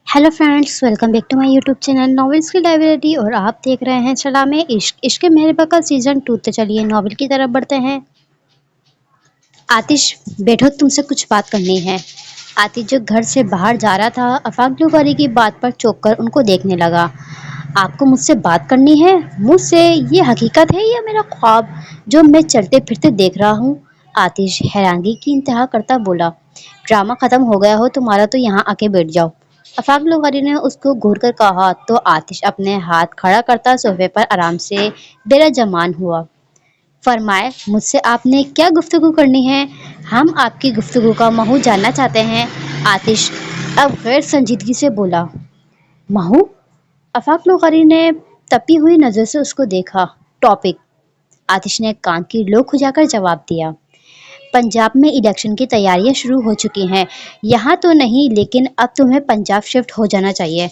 Hello friends, welcome back to my YouTube channel novels की library. और आप देख रहे हैं सलामे इश्क इश्क मेहरबा का सीजन 2। तो चलिए नॉवेल की तरफ बढ़ते हैं। आतिश, बैठो, तुमसे कुछ बात करनी है। आतिश जो घर से बाहर जा रहा था, अफाक वाली की बात पर चौंक कर उनको देखने लगा। आपको मुझसे बात करनी है? मुझसे? ये हकीकत है या मेरा ख्वाब जो मैं चलते फिरते देख रहा हूँ? आतिश हैरानगी की इंतहा करता बोला। ड्रामा खत्म हो गया हो तुम्हारा तो यहाँ आके बैठ जाओ। अफाक लोहारी ने उसको घूर कर कहा तो आतिश अपने हाथ खड़ा करता सोफे पर आराम से बिराजमान हुआ। फरमाए, मुझसे आपने क्या गुफ्तगू करनी है? हम आपकी गुफ्तगू का महू जानना चाहते हैं। आतिश अब गैर संजीदगी से बोला। महू? अफाक लोहारी ने तपी हुई नजर से उसको देखा। टॉपिक? आतिश ने कान की लो खुजाकर जवाब दिया। पंजाब में इलेक्शन की तैयारियां शुरू हो चुकी हैं। यहाँ तो नहीं, लेकिन अब तुम्हें पंजाब शिफ्ट हो जाना चाहिए।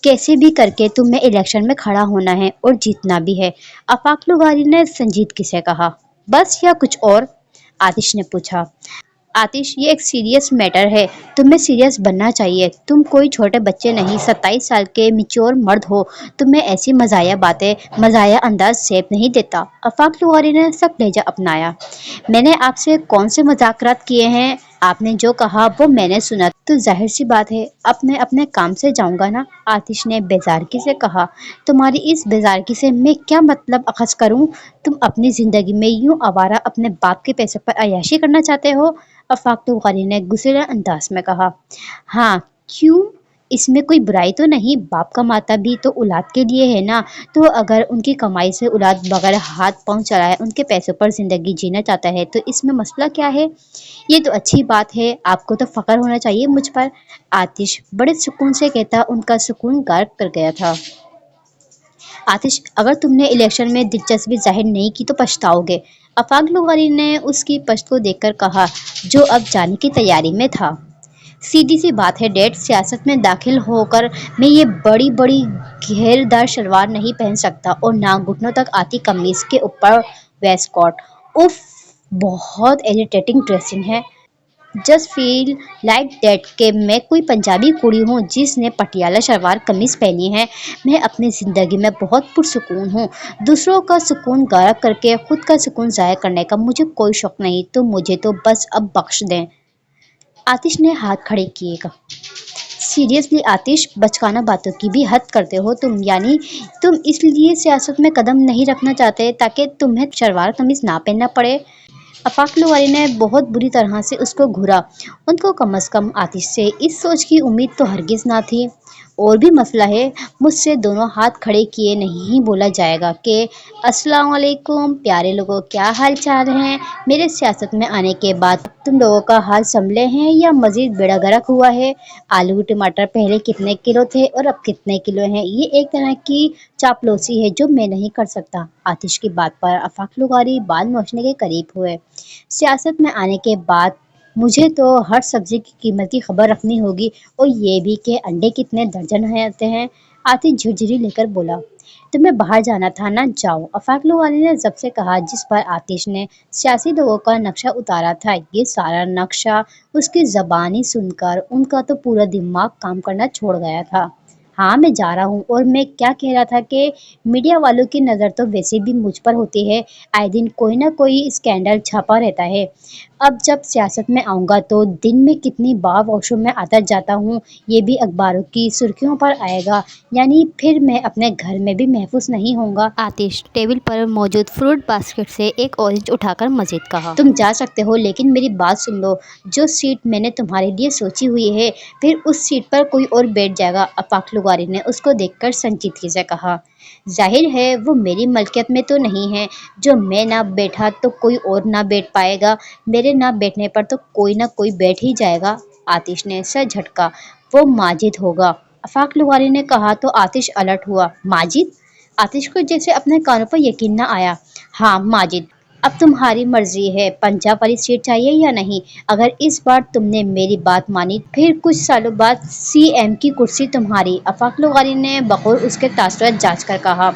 कैसे भी करके तुम्हें इलेक्शन में खड़ा होना है और जीतना भी है। आफाक लुगारी ने संजीदगी से कहा। बस या कुछ और? आतिश ने पूछा। आतिश, ये एक सीरियस मैटर है। तुम्हें सीरियस बनना चाहिए। तुम कोई छोटे बच्चे नहीं, 27 साल के मिच्योर मर्द हो। तुम्हें ऐसी मजाया बातें, मजाया अंदाज सेब नहीं देता। आफाक लुगारी ने सख्त लहजा अपनाया। मैंने आपसे कौन से मजाकरात किए हैं? आपने जो कहा वो मैंने सुना, तो जाहिर सी बात है अब मैं अपने काम से जाऊंगा ना। आतिश ने बेजारगी से कहा। तुम्हारी इस बेजारगी से मैं क्या मतलब अखज़ करूं? तुम अपनी जिंदगी में यूं आवारा अपने बाप के पैसों पर अय्याशी करना चाहते हो? आफाक बुखारी ने गुस्सेल अंदाज में कहा। हाँ, क्यों? इसमें कोई बुराई तो नहीं। बाप कमाता भी तो औलाद के लिए है ना। तो अगर उनकी कमाई से औलाद बगैर हाथ पांव चलाए उनके पैसों पर जिंदगी जीना चाहता है तो इसमें मसला क्या है? ये तो अच्छी बात है। आपको तो फख्र होना चाहिए मुझ पर। आतिश बड़े सुकून से कहता उनका सुकून गायब कर गया था। आतिश, अगर तुमने इलेक्शन में दिलचस्पी जाहिर नहीं की तो पछताओगे। आफाक लोहारी ने उसकी पश्त को देखकर कहा, जो अब जाने की तैयारी में था। सीधी सी बात है डैड, सियासत में दाखिल होकर मैं ये बड़ी बड़ी घेरदार शलवार नहीं पहन सकता और ना घुटनों तक आती कमीज के ऊपर वेस्ट कोट। उफ, बहुत इरिटेटिंग ड्रेसिंग है। जस्ट फील लाइक दैट कि मैं कोई पंजाबी कुड़ी हूँ जिसने पटियाला शलवार कमीज पहनी है। मैं अपनी ज़िंदगी में बहुत पुरसुकून हूँ। दूसरों का सुकून गायब करके खुद का सुकून ज़ाया करने का मुझे कोई शौक नहीं, तो मुझे तो बस अब बख्श दें। आतिश ने हाथ खड़े किए। सीरियसली आतिश, बचकाना बातों की भी हद करते हो तुम। यानी तुम इसलिए सियासत में कदम नहीं रखना चाहते ताकि तुम्हें शलवार कमीज ना पहनना पड़े? अफाक लोहारी ने बहुत बुरी तरह से उसको घूरा। उनको कम अज़ कम आतिश से इस सोच की उम्मीद तो हरगिज़ ना थी। और भी मसला है, मुझसे दोनों हाथ खड़े किए नहीं बोला जाएगा कि अस्सलाम वालेकुम प्यारे लोगों, क्या हाल चाल हैं? मेरे सियासत में आने के बाद तुम लोगों का हाल संभले हैं या मजीद बेड़ा गर्क हुआ है? आलू टमाटर पहले कितने किलो थे और अब कितने किलो हैं? ये एक तरह की चापलूसी है जो मैं नहीं कर सकता। आतिश की बात पर आफाक लुगारी बाल नोचने के करीब हुए। सियासत में आने के बाद मुझे तो हर सब्जी की कीमत की खबर रखनी होगी और ये भी कि अंडे कितने दर्जन आते हैं। आतिश झुरझुरी लेकर बोला। तुम्हें बाहर जाना था ना, जाओ। अफाक लोहारी ने जब से कहा, जिस पर आतिश ने सियासी लोगों का नक्शा उतारा था। ये सारा नक्शा उसकी ज़बानी सुनकर उनका तो पूरा दिमाग काम करना छोड़ गया था। हाँ, मैं जा रहा हूँ। और मैं क्या कह रहा था कि मीडिया वालों की नज़र तो वैसे भी मुझ पर होती है। आए दिन कोई ना कोई स्कैंडल छपा रहता है। अब जब सियासत में आऊँगा तो दिन में कितनी बार वॉशरूम में आता जाता हूँ ये भी अखबारों की सुर्खियों पर आएगा। यानी फिर मैं अपने घर में भी महफूज नहीं होऊंगा। आतिश टेबल पर मौजूद फ्रूट बास्केट से एक ऑरेंज उठाकर मजीद कहा। तुम जा सकते हो, लेकिन मेरी बात सुन लो। जो सीट मैंने तुम्हारे लिए सोची हुई है, फिर उस सीट पर कोई और बैठ जाएगा। आफाक लुगारी ने उसको देखकर संजीदगी से कहा। जाहिर है वो मेरी मलकियत में तो नहीं है। जो मैं ना बैठा तो कोई और ना बैठ पाएगा। मेरे ना बैठने पर तो कोई ना कोई बैठ ही जाएगा। आतिश ने सर झटका। वो माजिद होगा। आफाक लुगारी ने कहा तो आतिश अलर्ट हुआ। माजिद? आतिश को जैसे अपने कानों पर यकीन न आया। हाँ, माजिद। अब तुम्हारी मर्जी है, पंजाब वाली सीट चाहिए या नहीं? अगर इस बार तुमने मेरी बात मानी फिर कुछ सालों बाद सीएम की कुर्सी तुम्हारी। आफाक लुगारी ने बगौर उसके तासुरात जांच कर कहा।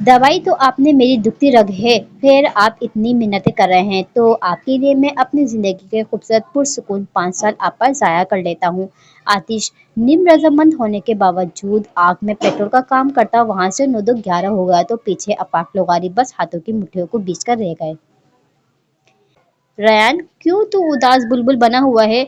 दवाई तो आपने मेरी दुखती रग है, फिर आप इतनी मिन्नतें कर रहे हैं तो आपके लिए मैं अपनी जिंदगी के खूबसूरत पुरसुकून 5 साल आप पर जाया कर लेता हूँ। आतिश निम रजामंद होने के बावजूद आग में पेट्रोल का काम करता वहां से 9 दो 11 हो गया तो पीछे अपाक लोगारी बस हाथों की मुट्ठियों को बीच कर रह गए। रयान क्यों तू उदास बुलबुल बना हुआ है?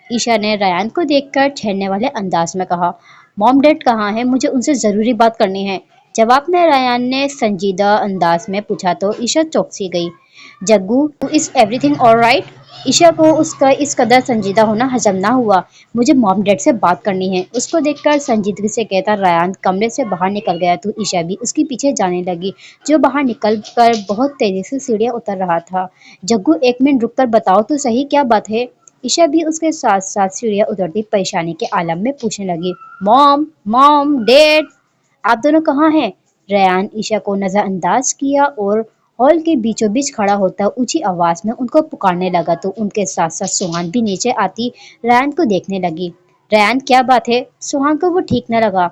ईशा ने रयान को देखकर छेड़ने वाले अंदाज में कहा। मॉम डैड कहाँ है, मुझे उनसे जरूरी बात करनी है। जवाब में रयान ने संजीदा अंदाज में पूछा तो ईशा चौंक गई। Jaggu is everything alright? Isha को उसका इस कदर संजीदा होना हजम ना हुआ। मुझे मॉम डैड से बात करनी है, उसको देखकर संजीदगी से कहता रयान कमरे से बाहर निकल गया तो ईशा भी उसके पीछे जाने लगी, जो बाहर निकल कर बहुत तेजी से सीढ़ियां उतर रहा था। जग्गू एक मिनट रुक कर बताओ तो सही क्या बात है? ईशा भी उसके साथ साथ सीढ़ियां उतरती परेशानी के आलम में पूछने लगी। मॉम मॉम डैड आप दोनों कहाँ हैं? रयान ईशा को नजरअंदाज किया और हॉल के बीचों बीच खड़ा होता ऊंची आवाज में उनको पुकारने लगा तो उनके साथ साथ सुहान भी नीचे आती रयान को देखने लगी। रयान क्या बात है? सुहान को वो ठीक न लगा।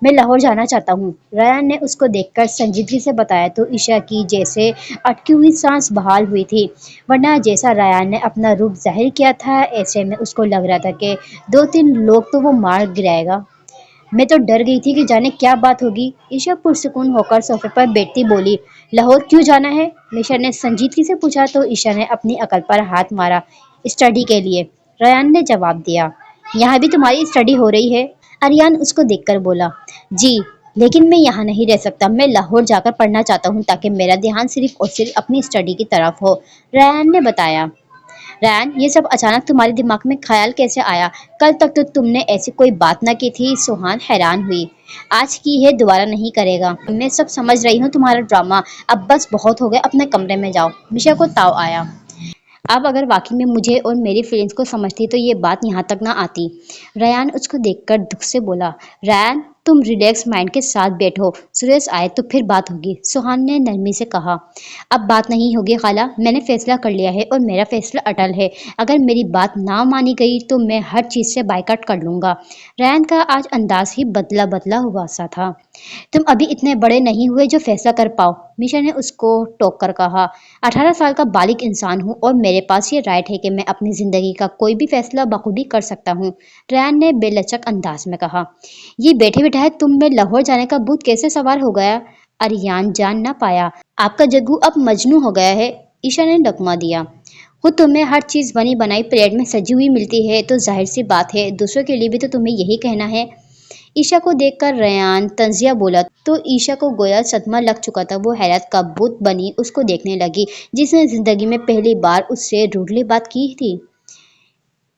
मैं लाहौर जाना चाहता हूँ, रयान ने उसको देखकर संजीदगी से बताया तो ईशा की जैसे अटकी हुई सांस बहाल हुई थी, वरना जैसा रयान ने अपना रूप जाहिर किया था ऐसे में उसको लग रहा था कि 2-3 लोग तो वो मार गिराएगा। मैं तो डर गई थी कि जाने क्या बात होगी। ईशा पुरसुकून होकर सोफे पर बैठती बोली। लाहौर क्यों जाना है? ईशा ने संजीदगी से पूछा तो ईशा ने अपनी अकल पर हाथ मारा। स्टडी के लिए, रयान ने जवाब दिया। यहाँ भी तुम्हारी स्टडी हो रही है? अरियान उसको देखकर बोला। जी, लेकिन मैं यहाँ नहीं रह सकता, मैं लाहौर जाकर पढ़ना चाहता हूँ ताकि मेरा ध्यान सिर्फ और सिर्फ अपनी स्टडी की तरफ हो, रयान ने बताया। रैन ये सब अचानक तुम्हारे दिमाग में ख्याल कैसे आया? कल तक तो तुमने ऐसी कोई बात ना की थी। सुहान हैरान हुई। आज की है दोबारा नहीं करेगा। मैं सब समझ रही हूँ तुम्हारा ड्रामा, अब बस बहुत हो गया, अपने कमरे में जाओ। मिशा को ताव आया। अब अगर वाकई में मुझे और मेरी फीलिंग्स को समझती तो ये बात यहाँ तक ना आती। रयान उसको देखकर दुख से बोला। रयान तुम रिलैक्स माइंड के साथ बैठो, सुरेश आए तो फिर बात होगी, सुहान ने नरमी से कहा। अब बात नहीं होगी खाला, मैंने फैसला कर लिया है और मेरा फैसला अटल है। अगर मेरी बात ना मानी गई तो मैं हर चीज़ से बाइकआउट कर लूँगा। रयान का आज अंदाज ही बदला बदला हुआ सा था। तुम अभी इतने बड़े नहीं हुए जो फैसला कर पाओ, मिशा ने उसको टोक कर कहा। 18 साल का बालिग इंसान हूँ और मेरे पास ये राइट है कि मैं अपनी जिंदगी का कोई भी फैसला बखूबी कर सकता हूँ, रयान ने बेलचक अंदाज में कहा। ये बैठे बिठाए तुम में लाहौर जाने का भूत कैसे सवार हो गया? अरियान जान ना पाया। आपका जग्गू अब मजनू हो गया है, ईशा ने लकमा दिया। खुद तुम्हें हर चीज बनी बनाई प्लेट में सजी हुई मिलती है तो जाहिर सी बात है दूसरों के लिए भी तो तुम्हें यही कहना है। ईशा को देखकर रयान तंजिया बोला तो ईशा को गोया सदमा लग चुका था। वो हैरत का बुत बनी उसको देखने लगी जिसने जिंदगी में पहली बार उससे रूडली बात की थी।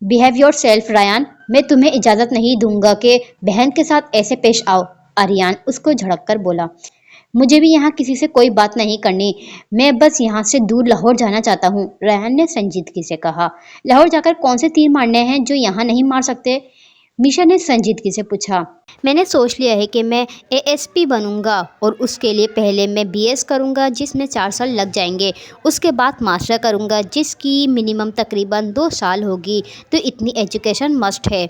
बिहेव योर सेल्फ रयान, मैं तुम्हें इजाजत नहीं दूंगा कि बहन के साथ ऐसे पेश आओ, आर्यन उसको झड़क कर बोला। मुझे भी यहाँ किसी से कोई बात नहीं करनी, मैं बस यहाँ से दूर लाहौर जाना चाहता हूँ, रेहान ने संजीदगी से कहा। लाहौर जाकर कौन से तीर मारने हैं जो यहाँ नहीं मार सकते? मीशा ने संजीदगी से पूछा। मैंने सोच लिया है कि मैं एएसपी बनूंगा और उसके लिए पहले मैं बीएस करूंगा जिसमें 4 साल लग जाएंगे, उसके बाद मास्टर करूंगा जिसकी मिनिमम तकरीबन 2 साल होगी, तो इतनी एजुकेशन मस्ट है।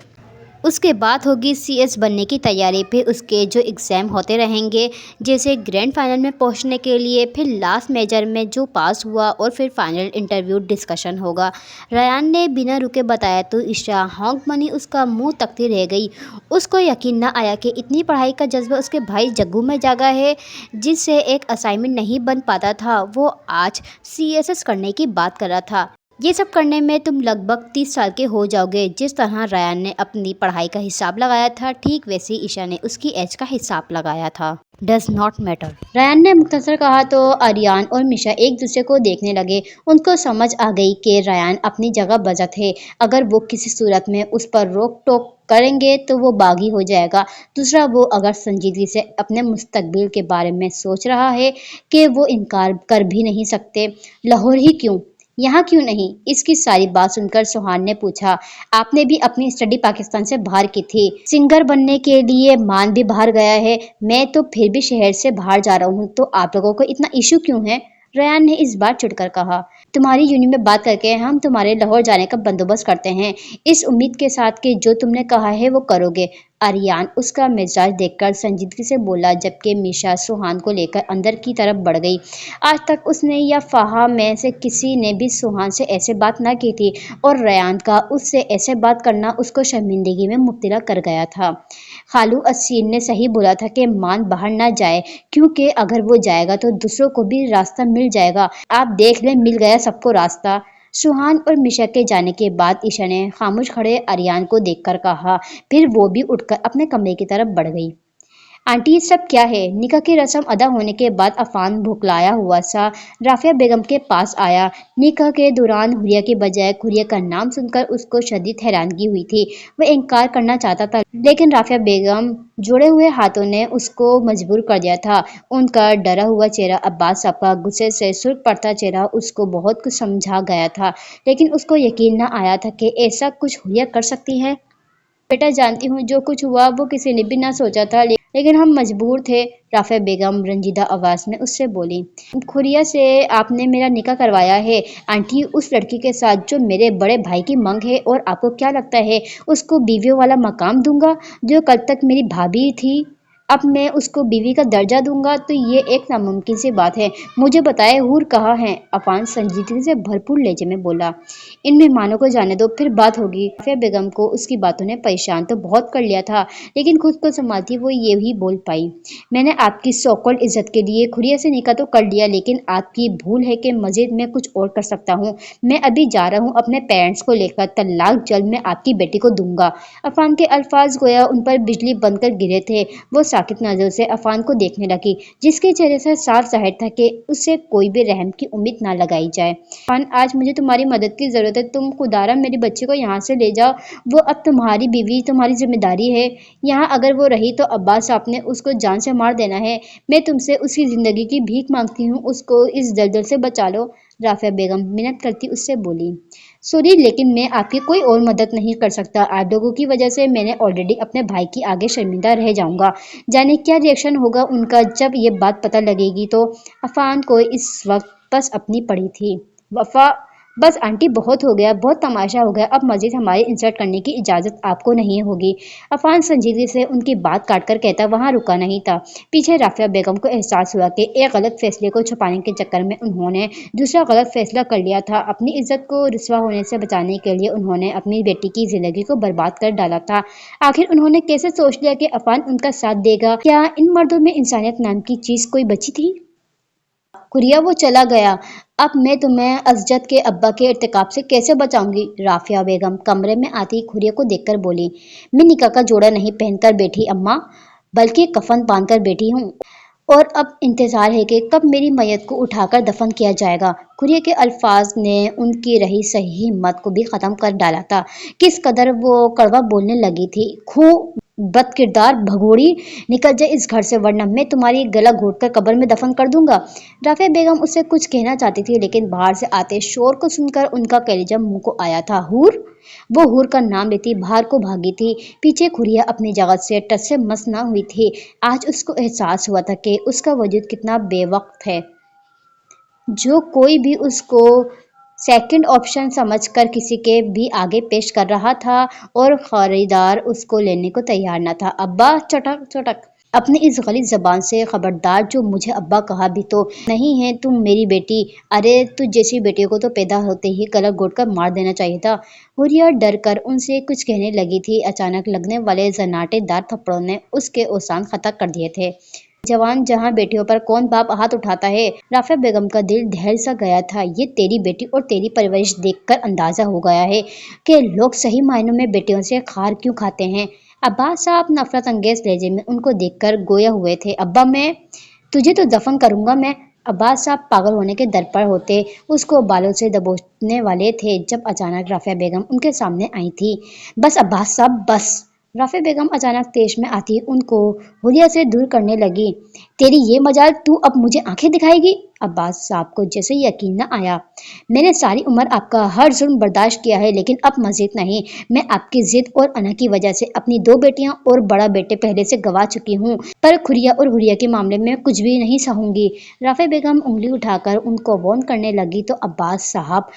उसके बाद होगी सीएस बनने की तैयारी, फिर उसके जो एग्ज़ाम होते रहेंगे जैसे ग्रैंड फाइनल में पहुंचने के लिए, फिर लास्ट मेजर में जो पास हुआ और फिर फाइनल इंटरव्यू डिस्कशन होगा, रयान ने बिना रुके बताया तो ईशा हॉन्क बनी उसका मुंह तकती रह गई। उसको यकीन न आया कि इतनी पढ़ाई का जज्बा उसके भाई जग्गू में जागा है, जिससे एक असाइनमेंट नहीं बन पाता था वो आज सीएसएस करने की बात कर रहा था। ये सब करने में तुम लगभग 30 साल के हो जाओगे। जिस तरह रयान ने अपनी पढ़ाई का हिसाब लगाया था ठीक वैसे ईशा ने उसकी एज का हिसाब लगाया था। डज नॉट मैटर, रयान ने मुख्तसर कहा तो आर्यन और मिशा एक दूसरे को देखने लगे। उनको समझ आ गई कि रयान अपनी जगह बजत है, अगर वो किसी सूरत में उस पर रोक टोक करेंगे तो वो बागी हो जाएगा। दूसरा, वो अगर संजीदगी से अपने मुस्तकबिल के बारे में सोच रहा है कि वो इनकार कर भी नहीं सकते। लाहौर ही क्यों, यहाँ क्यों नहीं? इसकी सारी बात सुनकर सुहान ने पूछा। आपने भी अपनी स्टडी पाकिस्तान से बाहर की थी, सिंगर बनने के लिए मान भी बाहर गया है, मैं तो फिर भी शहर से बाहर जा रहा हूँ, तो आप लोगों को इतना इशू क्यों है? रयान ने इस बार चिढ़कर कहा। तुम्हारी यूनियन में बात करके हम तुम्हारे लाहौर जाने का बंदोबस्त करते हैं, इस उम्मीद के साथ कि जो तुमने कहा है वो करोगे, आर्यन उसका मिजाज देखकर संजीदगी से बोला, जबकि मीशा सुहान को लेकर अंदर की तरफ बढ़ गई। आज तक उसने या फ़ाहा में से किसी ने भी सुहान से ऐसे बात न की थी, और रयान का उससे ऐसे बात करना उसको शर्मिंदगी में मुब्तला कर गया था। खालू असीन ने सही बोला था कि मान बाहर न जाए, क्योंकि अगर वो जाएगा तो दूसरों को भी रास्ता मिल जाएगा। आप देख लें, मिल गया सबको रास्ता। सुहान और मिशा के जाने के बाद ईशा ने खामोश खड़े आर्यन को देखकर कहा, फिर वो भी उठकर अपने कमरे की तरफ बढ़ गई। आंटी, ये सब क्या है? निकाह की रस्म अदा होने के बाद अफान भुखलाया हुआ सा राफिया बेगम के पास आया। निकाह के दौरान हुरिया के बजाय खुरिया का नाम सुनकर उसको शदीद हैरानगी हुई थी। वह इनकार करना चाहता था, लेकिन राफिया बेगम जोड़े हुए हाथों ने उसको मजबूर कर दिया था। उनका डरा हुआ चेहरा, अब्बास साहब का गुस्से से सुर्ख पड़ता चेहरा उसको बहुत कुछ समझा गया था, लेकिन उसको यकीन न आया था कि ऐसा कुछ हुरिया कर सकती है। बेटा, जानती हूँ जो कुछ हुआ वो किसी ने भी ना सोचा था, लेकिन हम मजबूर थे, राफिया बेगम रंजीदा आवाज में उससे बोली। खुरिया से आपने मेरा निकाह करवाया है आंटी, उस लड़की के साथ जो मेरे बड़े भाई की मंग है, और आपको क्या लगता है उसको बीवियों वाला मकाम दूंगा जो कल तक मेरी भाभी थी? अब मैं उसको बीवी का दर्जा दूंगा तो ये एक नामुमकिन सी बात है। मुझे बताए हूर कहाँ है? अफान संजीदगी से भरपूर लहजे में बोला। इन मेहमानों को जाने दो, फिर बात होगी। राफिया बेगम को उसकी बातों ने परेशान तो बहुत कर लिया था, लेकिन खुद को संभालती वो ये ही बोल पाई, मैंने आपकी सौकल इज्जत के लिए खुरिया से निकाह तो कर लिया, लेकिन आपकी भूल है कि मजीद मैं कुछ और कर सकता हूँ। मैं अभी जा रहा हूँ अपने पेरेंट्स को लेकर, तलाक जल्द मैं आपकी बेटी को दूंगा। अफान के अल्फाज गोया उन पर बिजली बनकर गिरे थे। वो साकित नजर से अफान को देखने लगी, जिसके चेहरे से साफ जाहिर था कि उससे कोई भी रहम की उम्मीद ना लगाई जाए। अफान, आज मुझे तुम्हारी मदद की जरूरत है। तुम खुदारा मेरी बच्ची को यहाँ से ले जाओ। वो अब तुम्हारी बीवी, तुम्हारी जिम्मेदारी है। यहाँ अगर वो रही तो अब्बास साहब ने उसको जान से मार देना है। मैं तुमसे उसकी जिंदगी की भीख मांगती हूँ, उसको इस दलदल से बचा लो। राफिया बेगम मिन्नत करती उससे बोली, सॉरी, लेकिन मैं आपकी कोई और मदद नहीं कर सकता। आप लोगों की वजह से मैंने ऑलरेडी अपने भाई की आगे शर्मिंदा रह जाऊंगा। जाने क्या रिएक्शन होगा उनका जब ये बात पता लगेगी। तो अफान को इस वक्त बस अपनी पड़ी थी। वफा, बस आंटी, बहुत हो गया, बहुत तमाशा हो गया। अब मजीद हमारे इंसल्ट करने की इजाज़त आपको नहीं होगी। अफान संजीदगी से उनकी बात काटकर कहता वहाँ रुका नहीं था। पीछे राफिया बेगम को एहसास हुआ कि एक गलत फैसले को छुपाने के चक्कर में उन्होंने दूसरा गलत फैसला कर लिया था। अपनी इज्जत को रुसवा होने से बचाने के लिए उन्होंने अपनी बेटी की जिंदगी को बर्बाद कर डाला था। आखिर उन्होंने कैसे सोच लिया कि अफान उनका साथ देगा? क्या इन मर्दों में इंसानियत नाम की चीज कोई बची थी? कुरिया, वो चला गया। अब मैं तुम्हें अजजत के अब्बा के इर्तिकाब से कैसे बचाऊंगी? राफिया बेगम कमरे में आती खुरिया को देखकर बोली, मैं निकाह का जोड़ा नहीं पहनकर बैठी अम्मा, बल्कि कफन बांधकर बैठी हूँ, और अब इंतजार है कि कब मेरी मैयत को उठाकर दफन किया जाएगा। खुरिया के अल्फाज ने उनकी रही सही हिम्मत को भी खत्म कर डाला था। किस कदर वो कड़वा बोलने लगी थी, बदकिरदार भगोड़ी, निकल जाए इस घर से, वरना मैं तुम्हारी गला घोट कर कब्र में दफन कर दूंगा। राफिया बेगम उससे कुछ कहना चाहती थी, लेकिन बाहर से आते शोर को सुनकर उनका कलेजा मुंह को आया था। हूर, वो हूर का नाम लेती बाहर को भागी थी। पीछे खुरिया अपनी जगह से टस से मस ना हुई थी। आज उसको एहसास हुआ था कि उसका वजूद कितना बेवक्त है। जो कोई भी उसको सेकंड ऑप्शन समझकर किसी के भी आगे पेश कर रहा था, और खरीदार उसको लेने को तैयार न था। अब्बा, चटक चटक अपनी इस गलीज जबान से खबरदार, जो मुझे अब्बा कहा भी तो नहीं है। तुम मेरी बेटी, अरे तुझ जैसी बेटियों को तो पैदा होते ही गला घोट कर मार देना चाहिए था। हुरिया डर कर उनसे कुछ कहने लगी थी, अचानक लगने वाले जनाटेदार थप्पड़ों ने उसके औसान खता कर दिए थे। जवान जहां बेटियों पर कौन बाप हाथ उठाता है? राफिया बेगम का दिल दहल सा गया था। ये तेरी बेटी और तेरी परवरिश देखकर अंदाजा हो गया है कि लोग सही मायनों में बेटियों से खार क्यों खाते हैं। अब्बास साहब नफरत अंगेज लहजे में उनको देखकर गोया हुए थे। अब्बा, मैं तुझे तो दफन करूंगा मैं। अब्बास साहब पागल होने के दर पर होते उसको बालों से दबोचने वाले थे, जब अचानक राफिया बेगम उनके सामने आई थी। बस अब्बास साहब, बस। राफिया बेगम अचानक तेज में आती उनको हुलिया से दूर करने लगी। तेरी ये मजाल, तू अब मुझे आंखें दिखाएगी? अब्बास साहब को जैसे यकीन न आया। मैंने सारी उम्र आपका हर जुल्म बर्दाश्त किया है, लेकिन अब मजीद नहीं। मैं आपकी जिद और अना की वजह से अपनी 2 बेटियां और बड़ा बेटे पहले से गवा चुकी हूँ, पर खुरिया और हुरिया के मामले में कुछ भी नहीं सहूंगी। राफिया बेगम उंगली उठाकर उनको वार्न करने लगी तो अब्बास साहब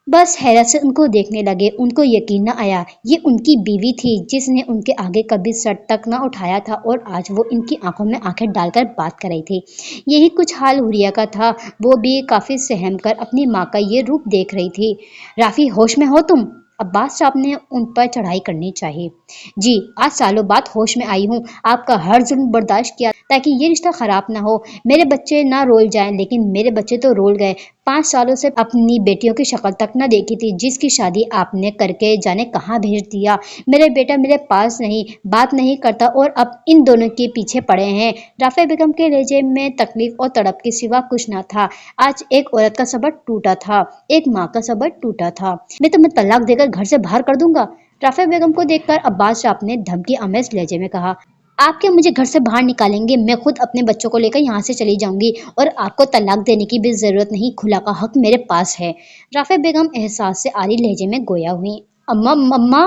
बस हैरत से उनको देखने लगे। उनको यकीन न आया ये उनकी बीवी थी जिसने उनके आगे कभी सर तक न उठाया था और आज वो इनकी आंखों में आंखें डालकर बात कर रही थी। यही कुछ हाल हुरिया का था। वो भी काफी सहम कर अपनी माँ का ये रूप देख रही थी। राफी, होश में हो तुम? अब्बास साहब ने उन पर चढ़ाई करनी चाहिए। जी, आज सालों बाद होश में आई हूँ। आपका हर जुल्म बर्दाश्त किया ताकि ये रिश्ता खराब ना हो। मेरे बच्चे ना रोल जाएं, लेकिन मेरे बच्चे तो रोल गए। 5 सालों से अपनी बेटियों की शक्ल तक न देखी थी, जिसकी शादी आपने करके जाने कहाँ भेज दिया। मेरे बेटा मेरे पास नहीं, बात नहीं करता और अब इन दोनों के पीछे पड़े हैं। राफिया बेगम के लहजे में तकलीफ और तड़प के सिवा कुछ न था। आज एक औरत का सब्र टूटा था, एक माँ का सब्र टूटा था। मैं तुम्हें तलाक देकर घर से बाहर कर दूंगा। राफिया बेगम को देखकर अब्बास साहब ने धमकी आमेज लहजे में कहा। आप क्या मुझे घर से बाहर निकालेंगे? मैं खुद अपने बच्चों को लेकर यहाँ से चली जाऊंगी और आपको तलाक देने की भी जरूरत नहीं। खुला का हक मेरे पास है। राफिया बेगम एहसास से आरी लहजे में गोया हुई। अम्मा, मम्मा।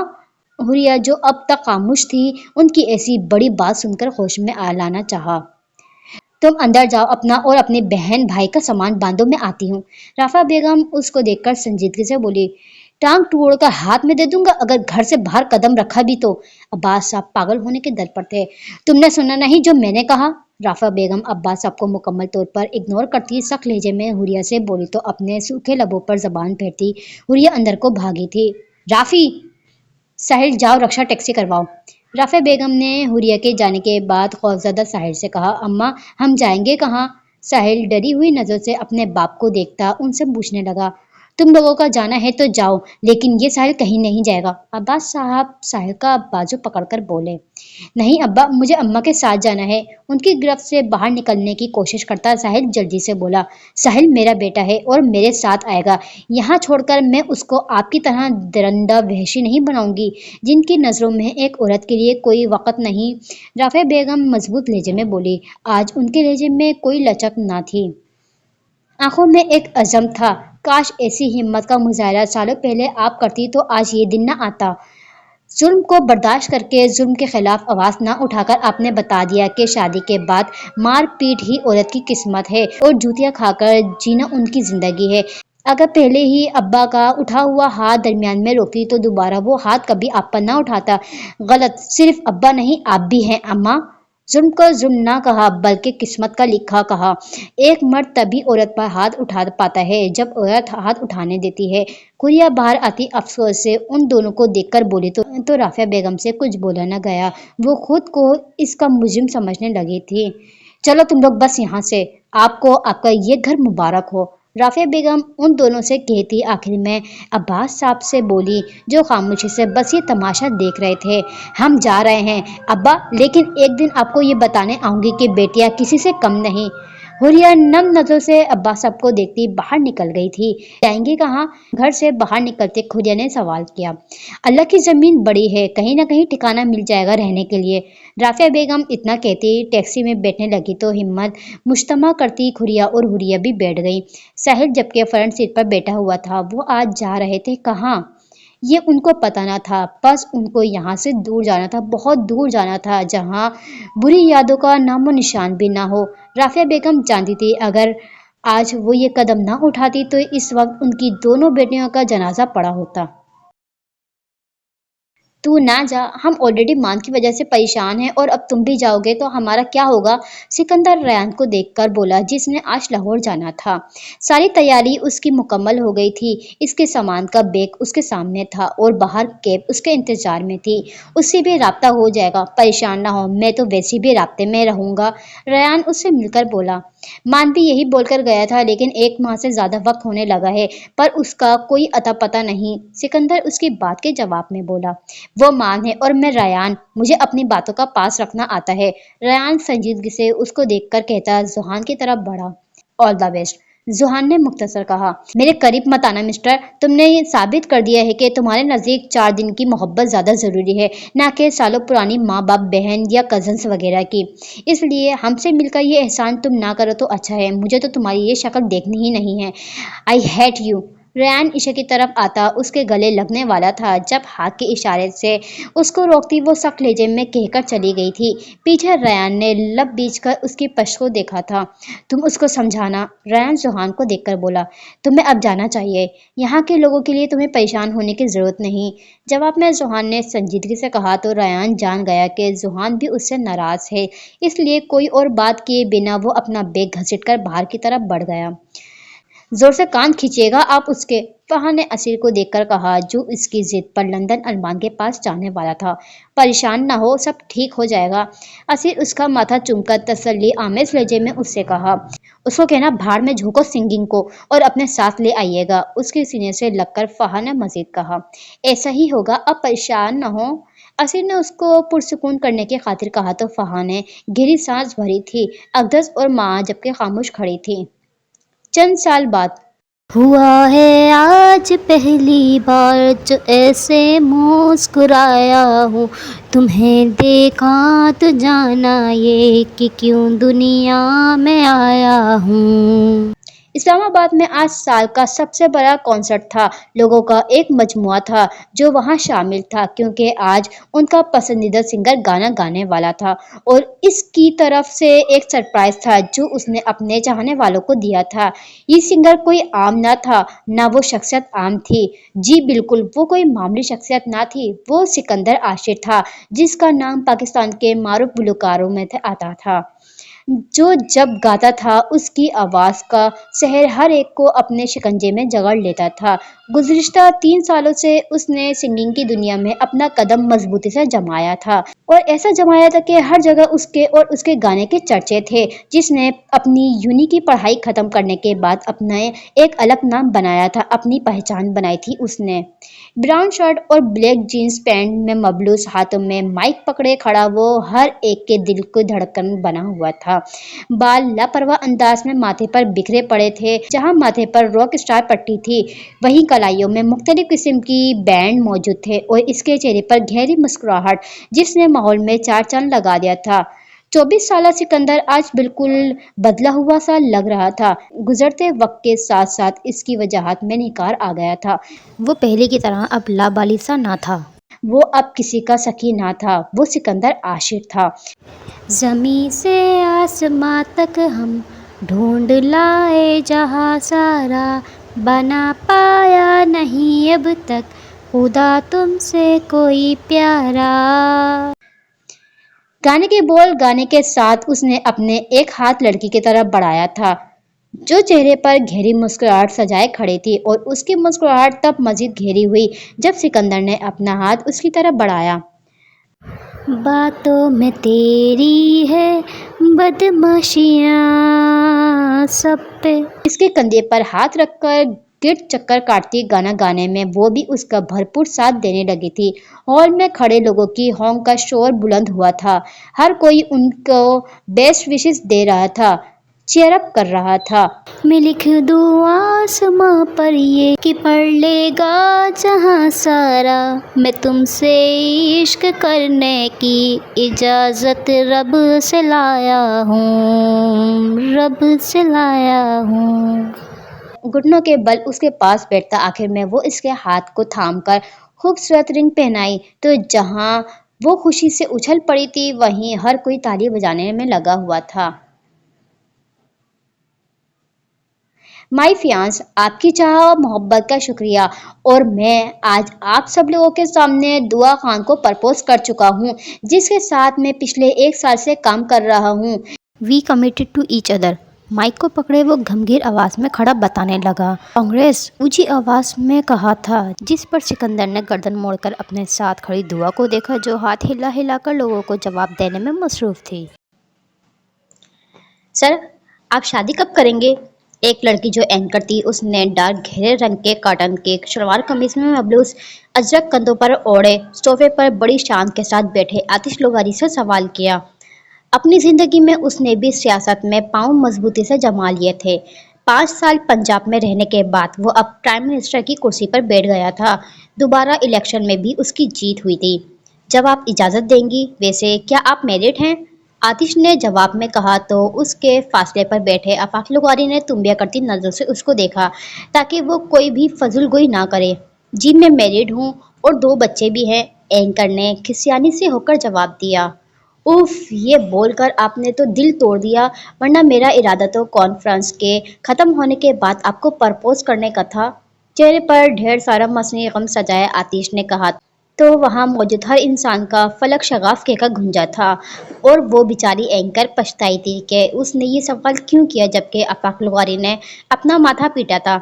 हुरिया जो अब तक खामोश थी, उनकी ऐसी बड़ी बात सुनकर होश में आ लाना चाहा। तुम अंदर जाओ अपना और अपने बहन भाई का सामान बांधो, मैं आती हूँ। राफिया बेगम उसको देखकर संजीदगी से बोली। टांग तोड़कर हाथ में दे दूंगा अगर घर से बाहर कदम रखा भी तो। अब्बास साहब पागल होने के दर पर थे। तुमने सुना नहीं जो मैंने कहा? राफिया बेगम अब्बास साहब को मुकम्मल तौर पर इग्नोर करती सख्त लहजे में हुरिया से बोली तो अपने सूखे लबों पर जबान फेरती हुरिया अंदर को भागी थी। राफी, साहिल जाओ रक्षा टैक्सी करवाओ। राफिया बेगम ने हुरिया के जाने के बाद खौफजदा साहिल से कहा। अम्मा, हम जाएंगे कहाँ? साहिल डरी हुई नजर से अपने बाप को देखता उनसे पूछने लगा। तुम लोगों का जाना है तो जाओ, लेकिन ये साहिल कहीं नहीं जाएगा। अब्बास साहब साहिल का बाजू पकड़कर बोले। नहीं अब्बा, मुझे अम्मा के साथ जाना है। उनकी गिरफ्त से बाहर निकलने की कोशिश करता साहिल जल्दी से बोला। साहिल मेरा बेटा है और मेरे साथ आएगा। यहाँ छोड़कर मैं उसको आपकी तरह दरिंदा वहशी नहीं बनाऊंगी, जिनकी नजरों में एक औरत के लिए कोई वक़्त नहीं। राफिया बेगम मजबूत लहजे में बोली। आज उनके लहजे में कोई लचक ना थी, आंखों में एक अज़म था। काश ऐसी हिम्मत का मुजाहरा सालों पहले आप करती तो आज ये दिन न आता। जुल्म को बर्दाश्त करके जुल्म के खिलाफ आवाज न उठाकर आपने बता दिया कि शादी के बाद मार पीट ही औरत की किस्मत है और जूतियां खाकर जीना उनकी जिंदगी है। अगर पहले ही अब्बा का उठा हुआ हाथ दरमियान में रोकती तो दोबारा वो हाथ कभी आप पर ना उठाता। गलत सिर्फ अब्बा नहीं, आप भी हैं अम्मा। जुल्म को जुल्म ना कहा बल्कि किस्मत का लिखा कहा। एक मर्द तभी औरत पर हाथ उठा पाता है जब औरत हाथ उठाने देती है। गुड़िया बाहर आती अफसोस से उन दोनों को देखकर बोली तो राफिया बेगम से कुछ बोला न गया। वो खुद को इसका मुजरिम समझने लगी थी। चलो तुम लोग बस यहाँ से, आपको आपका ये घर मुबारक हो। राफिया बेगम उन दोनों से कहती आखिर में अब्बास साहब से बोली, जो खामोशी से बस ये तमाशा देख रहे थे। हम जा रहे हैं अब्बा, लेकिन एक दिन आपको ये बताने आऊंगी कि बेटियां किसी से कम नहीं। हुरिया नम नजरों से अब्बास साहब को देखती बाहर निकल गई थी। जाएंगे कहाँ? घर से बाहर निकलते हुरिया ने सवाल किया। अल्लाह की जमीन बड़ी है, कहीं ना कहीं ठिकाना मिल जाएगा रहने के लिए। राफिया बेगम इतना कहती टैक्सी में बैठने लगी तो हिम्मत मुश्तमा करती हुरिया और हुरिया भी बैठ गई। साहिल जबकि फ्रंट सीट पर बैठा हुआ था। वो आज जा रहे थे कहाँ, ये उनको पता ना था। बस उनको यहाँ से दूर जाना था, बहुत दूर जाना था, जहाँ बुरी यादों का नामो निशान भी ना हो। राफिया बेगम जानती थी अगर आज वो ये कदम ना उठाती तो इस वक्त उनकी दोनों बेटियों का जनाजा पड़ा होता। तू ना जा, हम ऑलरेडी मान की वजह से परेशान हैं और अब तुम भी जाओगे तो हमारा क्या होगा? सिकंदर रयान को देखकर बोला, जिसने आज लाहौर जाना था। सारी तैयारी उसकी मुकम्मल हो गई थी। इसके सामान का बैग उसके सामने था और बाहर कैब उसके इंतजार में थी। उससे भी राब्ता हो जाएगा, परेशान ना हो, मैं तो वैसे भी राब्ते में रहूंगा। रयान उससे मिलकर बोला। मान भी यही बोलकर गया था, लेकिन 1 माह से ज्यादा वक्त होने लगा है पर उसका कोई अता पता नहीं। सिकंदर उसकी बात के जवाब में बोला। वो मान है और मैं रयान, मुझे अपनी बातों का पास रखना आता है। रयान संजीदगी से उसको देखकर कहता जुहान की तरफ बढ़ा। All the best. जुहान ने मुख्तसर कहा। मेरे करीब मत आना मिस्टर, तुमने ये साबित कर दिया है कि तुम्हारे नज़दीक 4 दिन की मोहब्बत ज़्यादा ज़रूरी है, ना कि सालों पुरानी माँ बाप बहन या कजन्स वगैरह की। इसलिए हमसे मिलकर ये एहसान तुम ना करो तो अच्छा है। मुझे तो तुम्हारी ये शक्ल देखनी ही नहीं है। I hate you. ریان عشا کی طرف آتا اس کے گلے لگنے والا تھا، جب ہاتھ کے اشارے سے اس کو روکتی وہ سخت لہجے میں کہہ کر چلی گئی تھی۔ پیچھے ریان نے لب بیچ کر اس کی پشت کو دیکھا تھا۔ تم اس کو سمجھانا، ریان سوہان کو دیکھ کر بولا۔ تمہیں اب جانا چاہیے، یہاں کے لوگوں کے لیے تمہیں پریشان ہونے کی ضرورت نہیں۔ جواب میں سوہان نے سنجیدگی سے کہا تو ریان جان گیا کہ سوہان بھی اس سے ناراض ہے، اس لیے کوئی اور بات کیے بنا وہ اپنا بیگ گھسیٹ کر باہر کی طرف بڑھ گیا۔ زور سے کان کھینچیے گا آپ اس کے، فہد نے اسیر کو دیکھ کر کہا جو اس کی ضد پر لندن ارمان کے پاس جانے والا تھا۔ پریشان نہ ہو، سب ٹھیک ہو جائے گا، اسیر اس کا ماتھا چوم کر تسلی آمیز لہجے میں اس سے کہا۔ اس کو کہنا بھاڑ میں جھونکو سنگنگ کو اور اپنے ساتھ لے آئیے گا، اس کے سینے سے لگ کر فہد نے مزید کہا۔ ایسا ہی ہوگا، اب پریشان نہ ہو، اسیر نے اس کو پرسکون کرنے کی خاطر کہا تو فہد نے گہری سانس بھری تھی۔ اقدس اور ماں جبکہ خاموش کھڑی تھی۔ چند سال بعد ہوا ہے آج پہلی بار جو ایسے مسکرایا ہوں، تمہیں دیکھا تو جانا یہ کہ کیوں دنیا میں آیا ہوں۔ اسلام آباد میں آج سال کا سب سے بڑا کنسرٹ تھا۔ لوگوں کا ایک مجموعہ تھا جو وہاں شامل تھا کیونکہ آج ان کا پسندیدہ سنگر گانا گانے والا تھا اور اس کی طرف سے ایک سرپرائز تھا جو اس نے اپنے چاہنے والوں کو دیا تھا۔ یہ سنگر کوئی عام نہ تھا، نہ وہ شخصیت عام تھی، جی بالکل وہ کوئی معمولی شخصیت نہ تھی، وہ سکندر عاشر تھا جس کا نام پاکستان کے معروف گلوکاروں میں آتا تھا، جو جب گاتا تھا اس کی آواز کا سحر ہر ایک کو اپنے شکنجے میں جکڑ لیتا تھا۔ گزشتہ 3 سالوں سے اس نے سنگنگ کی دنیا میں اپنا قدم مضبوطی سے جمایا تھا اور ایسا جمایا تھا کہ ہر جگہ اس کے اور اس کے گانے کے چرچے تھے۔ جس نے اپنی یونی کی پڑھائی ختم کرنے کے بعد اپنا ایک الگ نام بنایا تھا، اپنی پہچان بنائی تھی اس نے۔ براؤن شرٹ اور بلیک جینز پینٹ میں ملبوس، ہاتھوں میں مائک پکڑے کھڑا وہ ہر ایک کے دل کی دھڑکن بنا ہوا تھا۔ بال لاپرواہ انداز میں ماتھے پر بکھرے پڑے تھے، جہاں ماتھے پر راک اسٹار پٹی تھی وہیں کلائیوں میں مختلف قسم کی بینڈ موجود تھے اور اس کے چہرے پر گہری مسکراہٹ جس نے ماحول میں 4 چاند لگا دیا تھا۔ 24 سالہ سکندر آج بالکل بدلا ہوا سا لگ رہا تھا، گزرتے وقت کے ساتھ ساتھ اس کی وجاہت میں نکھار آ گیا تھا۔ وہ پہلے کی طرح اب لابالیسا نہ تھا، وہ اب کسی کا سخی نہ تھا، وہ سکندر عاشق تھا۔ زمیں سے آسماں تک ہم ڈھونڈ لائے جہاں سارا، بنا پایا نہیں اب تک خدا تم سے کوئی پیارا۔ گانے کے بول گانے کے ساتھ اس نے اپنے ایک ہاتھ لڑکی کی طرف بڑھایا تھا جو چہرے پر گہری مسکراہٹ سجائے کھڑی تھی اور اس کی مسکراہٹ تب مزید گہری ہوئی جب سکندر نے اپنا ہاتھ اس کی طرف بڑھایا۔ باتوں میں تیری ہے بدماشیاں سب پہ۔ اس کے کندھے پر ہاتھ رکھ کر گرد چکر کاٹتی گانا گانے میں وہ بھی اس کا بھرپور ساتھ دینے لگی تھی۔ ہال میں کھڑے لوگوں کی ہونک کا شور بلند ہوا تھا، ہر کوئی ان کو بیسٹ وشز دے رہا تھا، چیئر اپ کر رہا تھا۔ میں لکھ دوں آسماں پر یہ کہ پڑھ لے گا جہاں سارا، میں تم سے عشق کرنے کی اجازت رب سے لایا ہوں، رب سے لایا ہوں۔ گھٹنوں کے بل اس کے پاس بیٹھتا، آخر میں وہ اس کے ہاتھ کو تھام کر خوبصورت رنگ پہنائی تو جہاں وہ خوشی سے اچھل پڑی تھی وہیں ہر کوئی تالی بجانے میں لگا ہوا تھا۔ مائی فیانس، آپ کی چاہ و محبت کا شکریہ، اور میں آج آپ سب لوگوں کے سامنے دعا خان کو پرپوز کر چکا ہوں جس کے ساتھ میں پچھلے 1 سال سے کام کر رہا ہوں۔ We committed to each other. Mic کو پکڑے وہ گھمگیر آواز میں کھڑا بتانے لگا۔ کانگریس، اونچی آواز میں کہا تھا، جس پر سکندر نے گردن موڑ کر اپنے ساتھ کھڑی دعا کو دیکھا جو ہاتھ ہلا ہلا کر لوگوں کو جواب دینے میں مصروف تھی۔ سر، آپ شادی کب کریں گے؟ ایک لڑکی جو اینکر تھی، اس نے ڈارک گہرے رنگ کے کاٹن کے شلوار قمیض میں ملبوس، اجرک کندھوں پر اوڑھے، صوفے پر بڑی شان کے ساتھ بیٹھے آتش لغاری سے سوال کیا۔ اپنی زندگی میں اس نے بھی سیاست میں پاؤں مضبوطی سے جما لیے تھے۔ 5 سال پنجاب میں رہنے کے بعد وہ اب پرائم منسٹر کی کرسی پر بیٹھ گیا تھا۔ دوبارہ الیکشن میں بھی اس کی جیت ہوئی تھی۔ جب آپ اجازت دیں گی، ویسے کیا آپ میرڈ ہیں؟ आतिश ने जवाब में कहा तो उसके फासले पर बैठे आफाक लुगारी ने तुम्बिया करती नजरों से उसको देखा ताकि वो कोई भी फजूलगोई ना करे। जी मैं मैरिड हूँ और 2 बच्चे भी हैं, एंकर ने खिसियानी से होकर जवाब दिया। उफ, ये बोलकर आपने तो दिल तोड़ दिया, वरना मेरा इरादा तो कॉन्फ्रेंस के खत्म होने के बाद आपको प्रपोज करने का था। चेहरे पर ढेर सारा मसनू गम सजाए आतिश ने कहा तो वहां मौजूद हर इंसान का फलक शगाफ कहकर गूंजा था। और वो बेचारी एंकर पछताई थी कि उसने ये सवाल क्यों किया जबकि आफाक लुगारी ने अपना माथा पीटा था।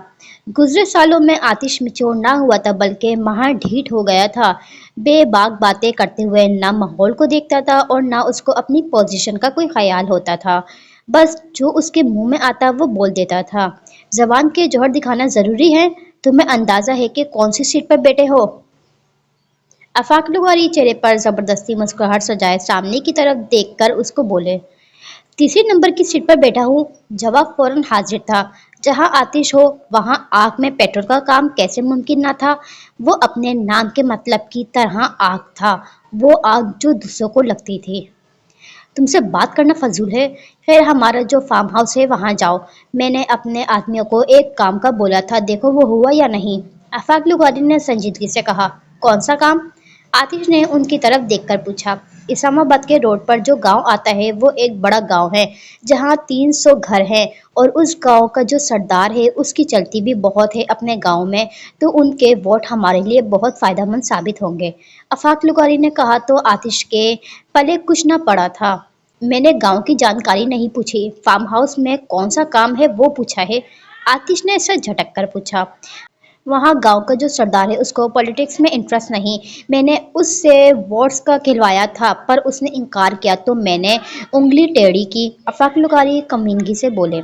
गुजरे सालों में आतिश मिचोड़ ना हुआ था बल्कि महा ढीठ हो गया था। बेबाक बातें करते हुए ना माहौल को देखता था और ना उसको अपनी पोजीशन का कोई ख्याल होता था। बस जो उसके मुंह में आता वो बोल देता था। जबान के जोहर दिखाना जरूरी है? तुम्हें अंदाजा है कि कौन सी सीट पर बैठे हो? आफाक लुगारी चेहरे पर जबरदस्ती मुस्कुराहट सजाए सामने की तरफ देखकर उसको बोले, तीसरी नंबर की सीट पर बैठा हूँ। जवाब फौरन हाजिर था। जहाँ आतिश हो वहाँ आग में पेट्रोल का काम कैसे मुमकिन न था। वो अपने नाम के मतलब की तरह आग था, वो आग जो दूसरों को लगती थी। तुमसे बात करना फजूल है, खैर हमारा जो फार्म हाउस है वहाँ जाओ। मैंने अपने आदमियों को एक काम का बोला था, देखो वो हुआ या नहीं। आफाक लुगारी ने संजीदगी से कहा, कौन सा काम? आतिश ने उनकी तरफ देखकर पूछा। इस्लामाबाद के रोड पर जो गांव आता है वो एक बड़ा गांव है जहाँ 300 घर हैं और उस गांव का जो सरदार है उसकी चलती भी बहुत है अपने गांव में, तो उनके वोट हमारे लिए बहुत फायदेमंद साबित होंगे। आफाक लुगारी ने कहा तो आतिश के पले कुछ न पड़ा था। मैंने गांव की जानकारी नहीं पूछी, फार्म हाउस में कौन सा काम है वो पूछा है। आतिश ने सर झटक कर पूछा। वहाँ गांव का जो सरदार है उसको पॉलिटिक्स में इंटरेस्ट नहीं। मैंने उससे वोट्स का खिलवाया था पर उसने इनकार किया तो मैंने उंगली टेढ़ी की। आफाक लुगारी कमीनगी से बोले,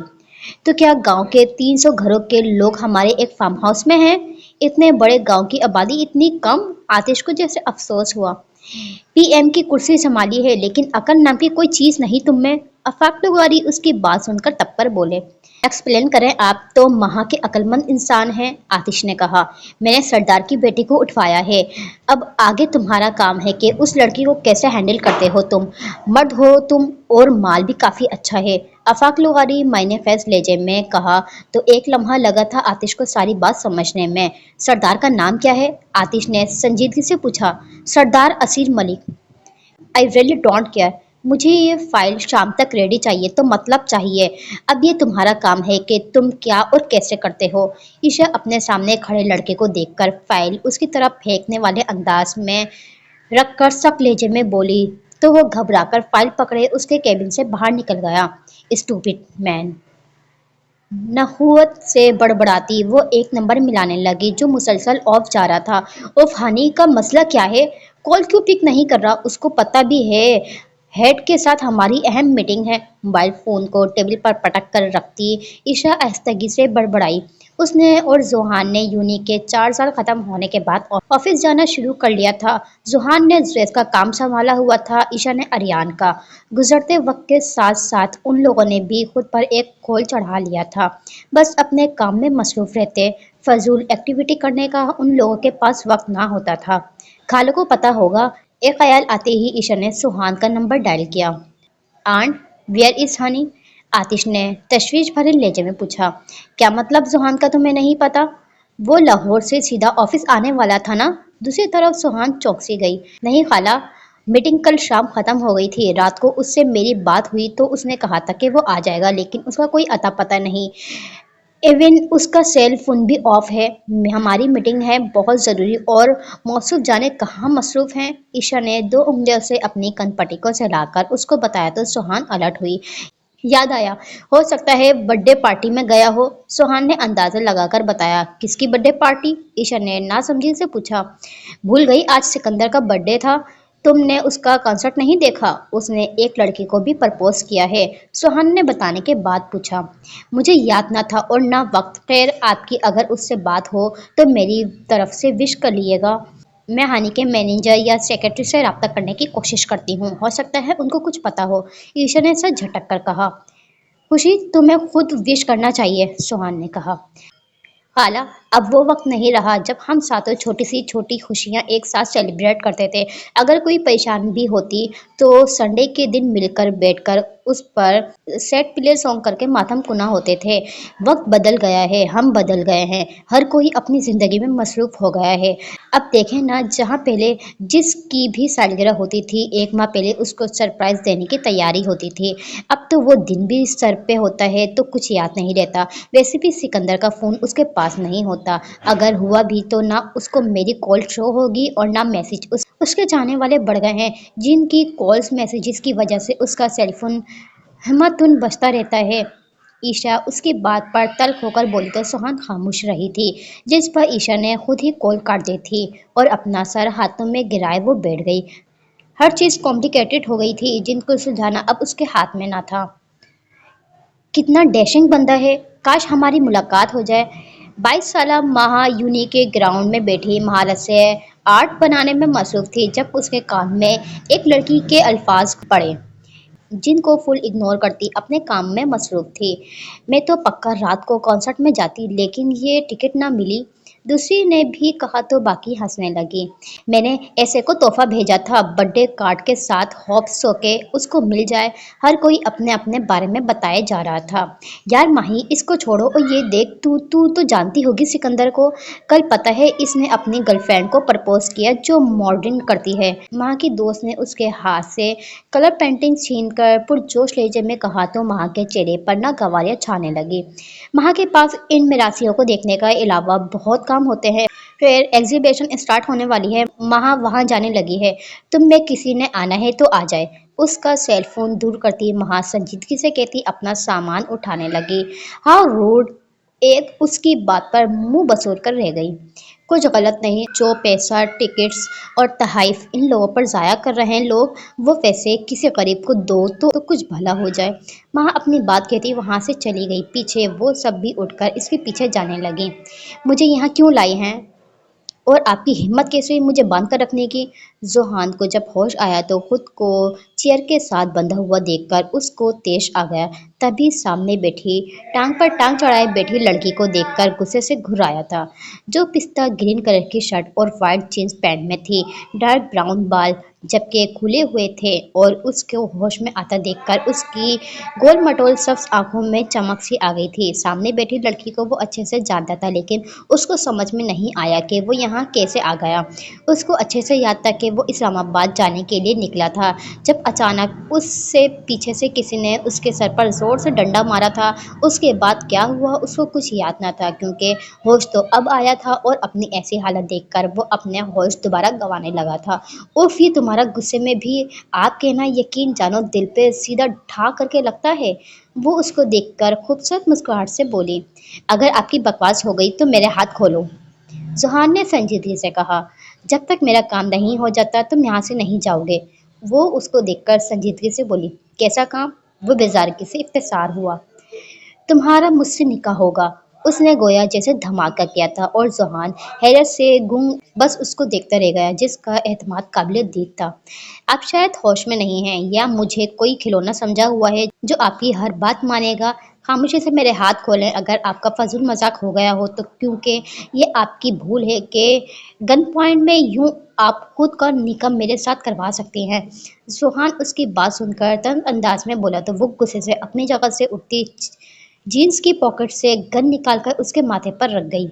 तो क्या गांव के 300 घरों के लोग हमारे एक फार्म हाउस में हैं? इतने बड़े गांव की आबादी इतनी कम? आतिश को जैसे अफसोस हुआ। पीएम की कुर्सी संभाली है लेकिन अकल नाम की कोई चीज नहीं तुम में। आफाक लुगारी उसकी बात सुनकर तब बोले, एक्सप्लेन करें, आप तो महा के अक्लमंद इंसान हैं। आतिश ने कहा, मैंने सरदार की बेटी को उठवाया है, अब आगे तुम्हारा काम है कि उस लड़की को कैसे हैंडल करते हो। तुम मर्द हो तुम, और माल भी काफी अच्छा है। आफाक लुगारी मायने फैज लहजे में कहा तो एक लम्हा लगा था आतिश को सारी बात समझने में। सरदार का नाम क्या है? आतिश ने संजीदगी से पूछा। Sardar Aseer Malik. I really don't care, मुझे ये फाइल शाम तक रेडी चाहिए तो मतलब चाहिए। अब ये तुम्हारा काम है कि तुम क्या और कैसे करते हो। ईशा अपने सामने खड़े लड़के को देखकर फाइल उसकी तरफ फेंकने वाले अंदाज में रखकर सख्त लहजे में बोली तो वो घबराकर फाइल पकड़े उसके केबिन से बाहर निकल गया। Stupid man. नहुअत से बड़बड़ाती वो एक नंबर मिलाने लगी जो मुसलसल ऑफ जा रहा था। उफ हनी, का मसला क्या है? कॉल क्यों पिक नहीं कर रहा? उसको पता भी है हेड के साथ हमारी अहम मीटिंग है। मोबाइल फोन को टेबल पर पटक कर रखती ईशा आहिस्तगी से बड़बड़ाई। उसने और जोहान ने यूनी के 4 साल खत्म होने के बाद ऑफिस जाना शुरू कर लिया था। जोहान ने ड्रेस का काम संभाला हुआ था, ईशा ने अरियान का। गुजरते वक्त के साथ साथ उन लोगों ने भी खुद पर एक खोल चढ़ा लिया था, बस अपने काम में मसरूफ रहते। फजूल एक्टिविटी करने का उन लोगों के पास वक्त ना होता था। खालों को पता होगा, एक ख्याल आते ही ईशा ने सुहान का नंबर डायल किया। Aunt, where is Honey? Atish ने तशवीश भरे लहजे में पूछा। क्या मतलब सुहान का तुम्हें नहीं पता? वो लाहौर से सीधा ऑफिस आने वाला था ना? दूसरी तरफ सुहान चौंक सी गई। नहीं खाला, मीटिंग कल शाम खत्म हो गई थी। रात को उससे मेरी बात हुई तो उसने कहा था कि वो आ जाएगा, लेकिन उसका कोई अता पता नहीं। इवन उसका सेल फोन भी ऑफ है। हमारी मीटिंग है बहुत ज़रूरी और मौसूफ जाने कहाँ मसरूफ़ हैं। ईशा ने 2 उंगलियों से अपनी कनपटी को सहलाकर उसको बताया तो सुहान अलर्ट हुई। याद आया, हो सकता है बर्थडे पार्टी में गया हो। सुहान ने अंदाज़ा लगाकर बताया। किसकी बर्थडे पार्टी? ईशा ने नासमझी से पूछा। भूल गई, आज सिकंदर का बर्थडे था। तुमने उसका कॉन्सर्ट नहीं देखा? उसने एक लड़की को भी प्रपोज किया है, सुहान ने बताने के बाद पूछा। मुझे याद ना था और ना वक्त। खैर, आपकी अगर उससे बात हो तो मेरी तरफ से विश कर लिएगा। मैं हानि के मैनेजर या सेक्रेटरी से रब्ता करने की कोशिश करती हूँ, हो सकता है उनको कुछ पता हो। ईशा ने सर झटक कर कहा। खुशी, तुम्हें खुद विश करना चाहिए, सुहान ने कहा। खाला, اب وہ وقت نہیں رہا جب ہم ساتوں چھوٹی سی چھوٹی خوشیاں ایک ساتھ سیلیبریٹ کرتے تھے۔ اگر کوئی پریشانی بھی ہوتی تو سنڈے کے دن مل کر بیٹھ کر اس پر سیٹ پلے سانگ کر کے ماتم کنا ہوتے تھے۔ وقت بدل گیا ہے، ہم بدل گئے ہیں، ہر کوئی اپنی زندگی میں مصروف ہو گیا ہے۔ اب دیکھیں نا، جہاں پہلے جس کی بھی سالگرہ ہوتی تھی ایک ماہ پہلے اس کو سرپرائز دینے کی تیاری ہوتی تھی، اب تو وہ دن بھی سر پہ ہوتا ہے تو کچھ یاد نہیں رہتا۔ ویسے بھی سکندر کا فون اس کے پاس نہیں ہوتا، اگر ہوا بھی تو نہ اس کو میری کال شو ہوگی اور نہ میسج۔ اس کے جانے والے بڑھ گئے ہیں جن کی کالز میسیجز کی وجہ سے اس کا سیل فون ہمتن بجتا رہتا ہے۔ عشا اس کی بات پر تلخ ہو کر بولی تو سوہان خاموش رہی تھی، جس پر عشا نے خود ہی کال کاٹ دی تھی اور اپنا سر ہاتھوں میں گرائے وہ بیٹھ گئی۔ ہر چیز کمپلیکیٹڈ ہو گئی تھی جن کو سلجھانا اب اس کے ہاتھ میں نہ تھا۔ کتنا ڈیشنگ بندہ ہے، کاش ہماری ملاقات ہو جائے۔ 22 سالہ مہا یونی کے گراؤنڈ میں بیٹھی مہارت سے آرٹ بنانے میں مصروف تھی جب اس کے کان میں ایک لڑکی کے الفاظ پڑے جن کو فل اگنور کرتی اپنے کام میں مصروف تھی۔ میں تو پکا رات کو کنسرٹ میں جاتی لیکن یہ ٹکٹ نہ ملی، دوسری نے بھی کہا تو باقی ہنسنے لگی۔ میں نے ایسے کو تحفہ بھیجا تھا برتھ ڈے کارڈ کے ساتھ، ہوپس سو کہ اس کو مل جائے۔ ہر کوئی اپنے اپنے بارے میں بتائے جا رہا تھا۔ یار ماہی اس کو چھوڑو اور یہ دیکھ تو جانتی ہوگی سکندر کو، کل پتہ ہے اس نے اپنی گرل فرینڈ کو پرپوز کیا جو ماڈلنگ کرتی ہے۔ مہا کی دوست نے اس کے ہاتھ سے کلر پینٹنگ چھین کر پرجوش لہجے میں کہا تو مہا کے چہرے پر ناگواریاں چھانے لگی۔ مہا کے پاس ان میراثیوں کو دیکھنے کے علاوہ بہت کام ہوتے ہیں۔ پھر ایگزیبیشن اسٹارٹ ہونے والی ہے، مہا وہاں جانے لگی ہے، تم میں کسی نے آنا ہے تو آ جائے۔ اس کا سیل فون دور کرتی مہا سنجیدگی سے کہتی اپنا سامان اٹھانے لگی۔ How road! ایک اس کی بات پر منہ بسور کر رہ گئی۔ کچھ غلط نہیں جو پیسہ ٹکٹس اور تحائف ان لوگوں پر ضائع کر رہے ہیں لوگ، وہ پیسے کسی غریب کو دو تو کچھ بھلا ہو جائے۔ مہا اپنی بات کہتی وہاں سے چلی گئی، پیچھے وہ سب بھی اٹھ کر اس کے پیچھے جانے لگے۔ مجھے یہاں کیوں لائی ہیں اور آپ کی ہمت کیسے ہوئی مجھے باندھ کر رکھنے کی؟ زوہان کو جب ہوش آیا تو خود کو چیئر کے ساتھ بندھا ہوا دیکھ کر اس کو طیش آ گیا۔ تبھی سامنے بیٹھی ٹانگ پر ٹانگ چڑھائے بیٹھی لڑکی کو دیکھ کر غصے سے گھر آیا تھا، جو پستہ گرین کلر کی شرٹ اور وائٹ جینس پینٹ میں تھی۔ ڈارک براؤن بال جبکہ کھلے ہوئے تھے اور اس کو ہوش میں آتا دیکھ کر اس کی گول مٹول سبز آنکھوں میں چمک سی آ گئی تھی۔ سامنے بیٹھی لڑکی کو وہ اچھے سے جانتا تھا لیکن اس کو سمجھ میں نہیں آیا کہ وہ یہاں کیسے آ گیا۔ اس کو اچھے سے یاد تھا کہ وہ اسلام آباد جانے کے لیے نکلا تھا جب اچانک اس سے پیچھے سے کسی نے اس کے سر پر زور سے ڈنڈا مارا تھا۔ اس کے بعد کیا ہوا اس کو کچھ یاد نہ تھا کیونکہ ہوش تو اب آیا تھا اور اپنی ایسی حالت دیکھ کر وہ اپنے ہوش دوبارہ گنوانے لگا تھا۔ اوف، یہ تمہارا غصے میں بھی آپ کہنا یقین جانو دل پہ سیدھا ٹھا کر کے لگتا ہے۔ وہ اس کو دیکھ کر خوبصورت مسکراہٹ سے بولی، اگر آپ کی بکواس ہو گئی تو میرے ہاتھ کھولو۔ زوہان نے سنجیدگی سے کہا، جب تک میرا کام نہیں ہو جاتا تم یہاں سے نہیں جاؤ گے۔ وہ اس کو دیکھ کر سنجیدگی سے بولی، کیسا کام؟ وہ بیزارگی سے استفسار ہوا۔ تمہارا مجھ سے نکاح ہوگا۔ اس نے گویا جیسے دھماکہ کیا تھا اور زوہان حیرت سے گنگ بس اس کو دیکھتا رہ گیا جس کا اعتماد قابل دید تھا۔ آپ شاید ہوش میں نہیں ہیں یا مجھے کوئی کھلونا سمجھا ہوا ہے جو آپ کی ہر بات مانے گا۔ خاموشی سے میرے ہاتھ کھولیں اگر آپ کا فضول مذاق ہو گیا ہو تو، کیونکہ یہ آپ کی بھول ہے کہ گن پوائنٹ میں یوں آپ خود کا نکاح میرے ساتھ کروا سکتے ہیں۔ زوہان اس کی بات سن کر طنز انداز میں بولا تو وہ غصے سے اپنی جگہ سے اٹھتی جینس کی پاکٹ سے گن نکال کر اس کے ماتھے پر رکھ گئی۔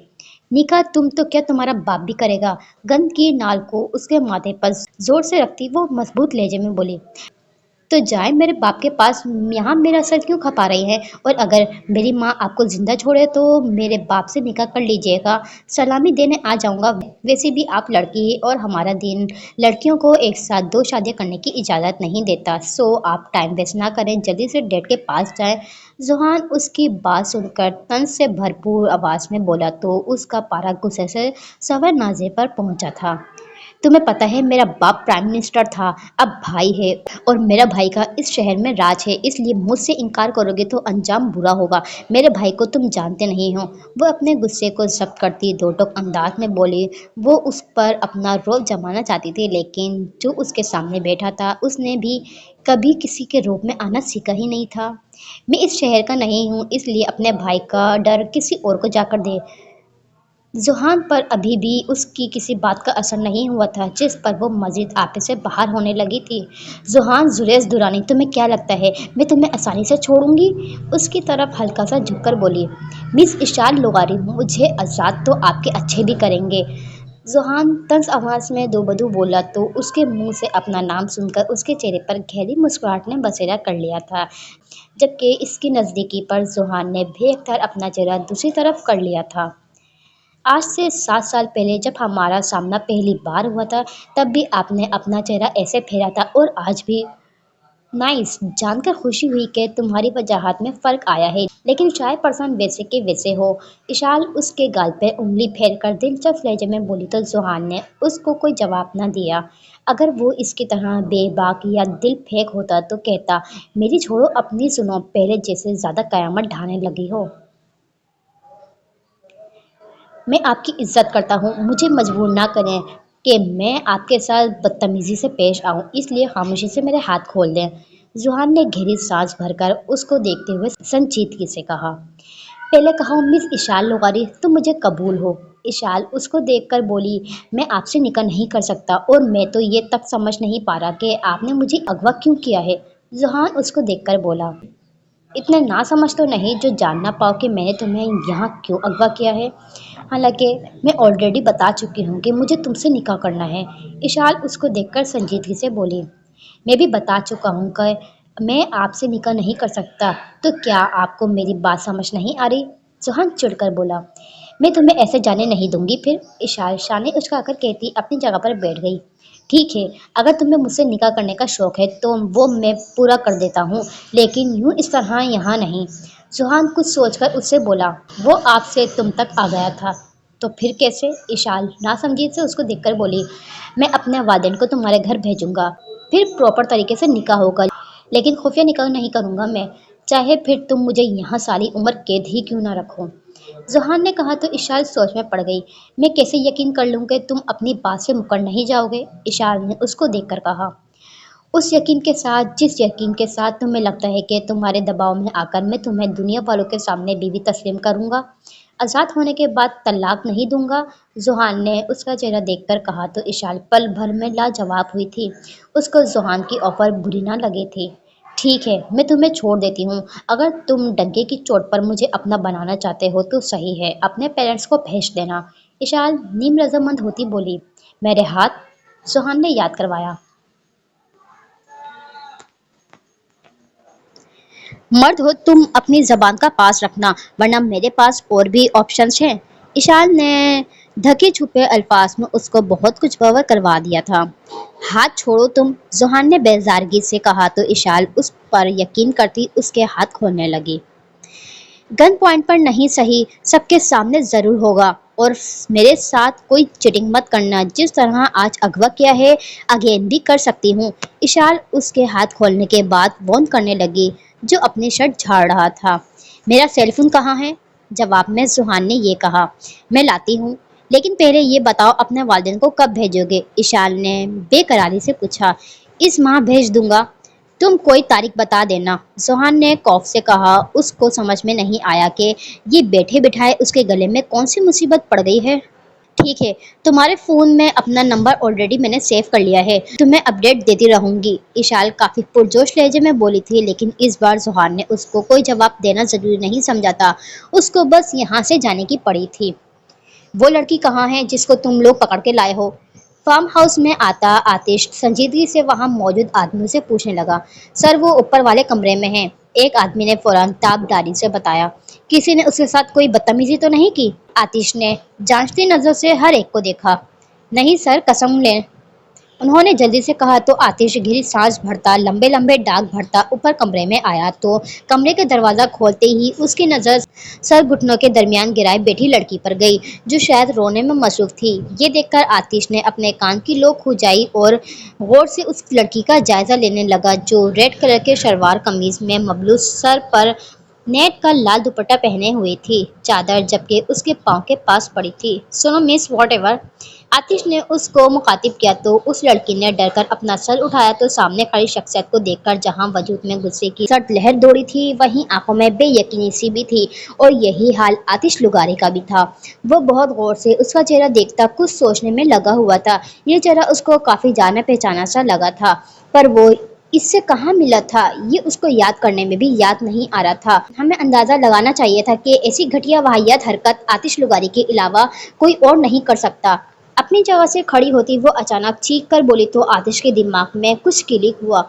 نکاح تم تو کیا تمہارا باپ بھی کرے گا؟ گن کی نال کو اس کے ماتھے پر زور سے رکھتی وہ مضبوط لہجے میں بولی، تو جائیں میرے باپ کے پاس، یہاں میرا سر کیوں کھپا رہی ہیں؟ اور اگر میری ماں آپ کو زندہ چھوڑے تو میرے باپ سے نکاح کر لیجیے گا، سلامی دینے آ جاؤں گا۔ ویسے بھی آپ لڑکی ہیں اور ہمارا دین لڑکیوں کو ایک ساتھ 2 شادیاں کرنے کی اجازت نہیں دیتا، سو آپ ٹائم ویسٹ نہ کریں، جلدی سے ڈیڈ کے پاس جائیں۔ زوہان اس کی بات سن کر طنز سے بھرپور آواز میں بولا تو اس کا پارا غصے سے سوئے نازے پر پہنچا تھا۔ تمہیں پتہ ہے میرا باپ پرائم منسٹر تھا، اب بھائی ہے اور میرا بھائی کا اس شہر میں راج ہے، اس لیے مجھ سے انکار کرو گے تو انجام برا ہوگا۔ میرے بھائی کو تم جانتے نہیں ہو۔ وہ اپنے غصے کو ضبط کرتی دو ٹوک انداز میں بولی۔ وہ اس پر اپنا رعب جمانا چاہتی تھی لیکن جو اس کے سامنے بیٹھا تھا اس نے بھی کبھی کسی کے روپ میں آنا سیکھا ہی نہیں تھا۔ میں اس شہر کا نہیں ہوں، اس لیے اپنے بھائی کا ڈر کسی اور کو جا کر دے ज़ुहान पर अभी भी उसकी किसी बात का असर नहीं हुआ था, जिस पर वो मज़ीद आपे से बाहर होने लगी थी। ज़ुहान जुरैज़ दुरानी, तुम्हें क्या लगता है मैं तुम्हें आसानी से छोड़ूंगी? उसकी तरफ हल्का सा झुककर बोली। मिस इशाल लुगारी, मुझे आज़ाद तो आपके अच्छे भी करेंगे। ज़ुहान तंज आवाज़ में दोबदू बोला तो उसके मुंह से अपना नाम सुनकर उसके चेहरे पर गहरी मुस्कुराहट ने बसेरा कर लिया था, जबकि इसकी नज़दीकी पर ज़ुहान ने बेख्तियार अपना चेहरा दूसरी तरफ कर लिया था। आज से 7 साल पहले जब हमारा सामना पहली बार हुआ था, तब भी आपने अपना चेहरा ऐसे फेरा था और आज भी। नाइस, जानकर खुशी हुई कि तुम्हारी वजाहत में फ़र्क आया है, लेकिन शायद पर्सन वैसे के वैसे हो। इशाल उसके गाल पे उंगली फेर कर दिलचस्प लहजे में बोली तो जुहान ने उसको कोई जवाब न दिया। अगर वो इसकी तरह बेबाक या दिल फेंक होता तो कहता, मेरी छोड़ो, अपनी सुनो, पहले जैसे ज़्यादा कयामत ढाने लगी हो। मैं आपकी इज्जत करता हूँ, मुझे मजबूर ना करें कि मैं आपके साथ बदतमीजी से पेश आऊँ, इसलिए खामोशी से मेरे हाथ खोल दें। जुहान ने गहरी सांस भरकर उसको देखते हुए संजीदगी से कहा। पहले कहो मिस इशाल लोगारी, तुम मुझे कबूल हो? इशाल उसको देखकर बोली, मैं आपसे निकाह नहीं कर सकता और मैं तो ये तक समझ नहीं पा रहा कि आपने मुझे अगवा क्यों किया है। जुहान उसको देखकर बोला, इतने ना समझ तो नहीं जो जान ना पाओ कि मैंने तुम्हें यहाँ क्यों अगवा किया है। हालांकि मैं ऑलरेडी बता चुकी हूँ कि मुझे तुमसे निकाह करना है। इशाल उसको देखकर संजीदगी से बोली, मैं भी बता चुका हूँ कि मैं आपसे निकाह नहीं कर सकता, तो क्या आपको मेरी बात समझ नहीं आ रही? सुहान चिढ़कर बोला, मैं तुम्हें ऐसे जाने नहीं दूंगी फिर। इशाल शाने उचकाकर कहती अपनी जगह पर बैठ गई। ठीक है, अगर तुम्हें मुझसे निकाह करने का शौक है तो वो मैं पूरा कर देता हूँ, लेकिन यूं इस तरह यहाँ नहीं। सुहान कुछ सोचकर उससे बोला, वो आपसे तुम तक आ गया था तो फिर कैसे? इशाल नासमझी से उसको देखकर बोली, मैं अपने वालिदैन को तुम्हारे घर भेजूंगा, फिर प्रॉपर तरीके से निकाह होगा, लेकिन खुफिया निकाह नहीं करूंगा मैं, चाहे फिर तुम मुझे यहाँ सारी उम्र कैद ही क्यों ना रखो। जुहान ने कहा तो इशाल सोच में पड़ गई। मैं कैसे यकीन कर लूं कि तुम अपनी बात से मुकर नहीं जाओगे? इशाल ने उसको देखकर कहा। उस यकीन के साथ जिस यकीन के साथ तुम्हें लगता है कि तुम्हारे दबाव में आकर मैं तुम्हें दुनिया वालों के सामने बीवी तस्लीम करूंगा, आज़ाद होने के बाद तलाक नहीं दूंगा। जुहान ने उसका चेहरा देखकर कहा तो इशाल पल भर में लाजवाब हुई थी। उसको जुहान की ऑफर बुरी ना लगी थी। ठीक है, मैं तुम्हें छोड़ देती हूँ, अगर तुम डंके की चोट पर मुझे अपना बनाना चाहते हो तो सही है, अपने पेरेंट्स को भेज देना। इशाल नीम रजामंद होती बोली। मेरे हाथ? जुहान ने याद करवाया। मर्द हो तुम, अपनी जबान का पास रखना, वरना मेरे पास और भी ऑप्शंस हैं। इशाल ने ढके छुपे अल्फाज में उसको बहुत कुछ कवर करवा दिया था। हाथ छोड़ो तुम, जुहान ने बेजारगी से कहा तो इशाल उस पर यकीन करती उसके हाथ खोलने लगी। गन पॉइंट पर नहीं सही, सबके सामने जरूर होगा, और मेरे साथ कोई चिटिंग मत करना, जिस तरह आज अगवा किया है अगेन भी कर सकती हूँ। इशाल उसके हाथ खोलने के बाद वॉर्न करने लगी, जो अपनी शर्ट झाड़ रहा था। मेरा सेलफोन कहाँ है? जवाब में सुहान ने ये कहा, मैं लाती हूँ, लेकिन पहले ये बताओ अपने वालिदैन को कब भेजोगे? इशाल ने बेकरारी से पूछा। इस माह भेज दूंगा, तुम कोई तारीख बता देना। सुहान ने खौफ से कहा। उसको समझ में नहीं आया कि ये बैठे बिठाए उसके गले में कौन सी मुसीबत पड़ गई है। ठीक है, तुम्हारे फ़ोन में अपना नंबर ऑलरेडी मैंने सेव कर लिया है, तुम्हें अपडेट देती रहूंगी। इशाल काफ़ी पुरजोश लहजे में बोली थी, लेकिन इस बार सुहान ने उसको कोई जवाब देना ज़रूरी नहीं समझा था। उसको बस यहाँ से जाने की पड़ी थी। वो लड़की कहाँ है जिसको तुम लोग पकड़ के लाए हो? फार्म हाउस में आता आतिश संजीदगी से वहां मौजूद आदमियों से पूछने लगा। सर, वो ऊपर वाले कमरे में है, एक आदमी ने फौरन ताबदारी से बताया। किसी ने उसके साथ कोई बदतमीजी तो नहीं की? आतिश ने जांचती नजर से हर एक को देखा। नहीं सर, कसम ले, उन्होंने जल्दी से कहा तो आतिश गहरी सांस भरता लंबे लंबे डाक भरता ऊपर कमरे में आया तो कमरे के दरवाज़ा खोलते ही उसकी नज़र सर घुटनों के दरमियान गिराए बैठी लड़की पर गई, जो शायद रोने में मसरूफ थी। ये देखकर आतिश ने अपने कान की लो खुजाई और गौर से उस लड़की का जायजा लेने लगा, जो रेड कलर के शलवार कमीज में मबलूस, सर पर नेट का लाल दुपट्टा पहने हुए थी, चादर जबकि उसके पाँव के पास पड़ी थी। सुनो मिस, वॉट एवर, आतिश ने उसको मुखातिब किया तो उस लड़की ने डर कर अपना सर उठाया तो सामने खड़ी शख्सियत को देखकर जहां वजूद में गुस्से की सट लहर दौड़ी थी वहीं आंखों में बेयकीनी सी भी थी। और यही हाल आतिश लुगारी का भी था। वो बहुत गौर से उसका चेहरा देखता कुछ सोचने में लगा हुआ था। ये चेहरा उसको काफी जाना पहचाना सा लगा था, पर वो इससे कहाँ मिला था ये उसको याद करने में भी याद नहीं आ रहा था। हमें अंदाजा लगाना चाहिए था कि ऐसी घटिया वाहियात हरकत आतिश लुगारी के अलावा कोई और नहीं कर सकता। अपनी जगह से खड़ी होती वो अचानक चीख कर बोली तो आतिश के दिमाग में कुछ क्लिक हुआ।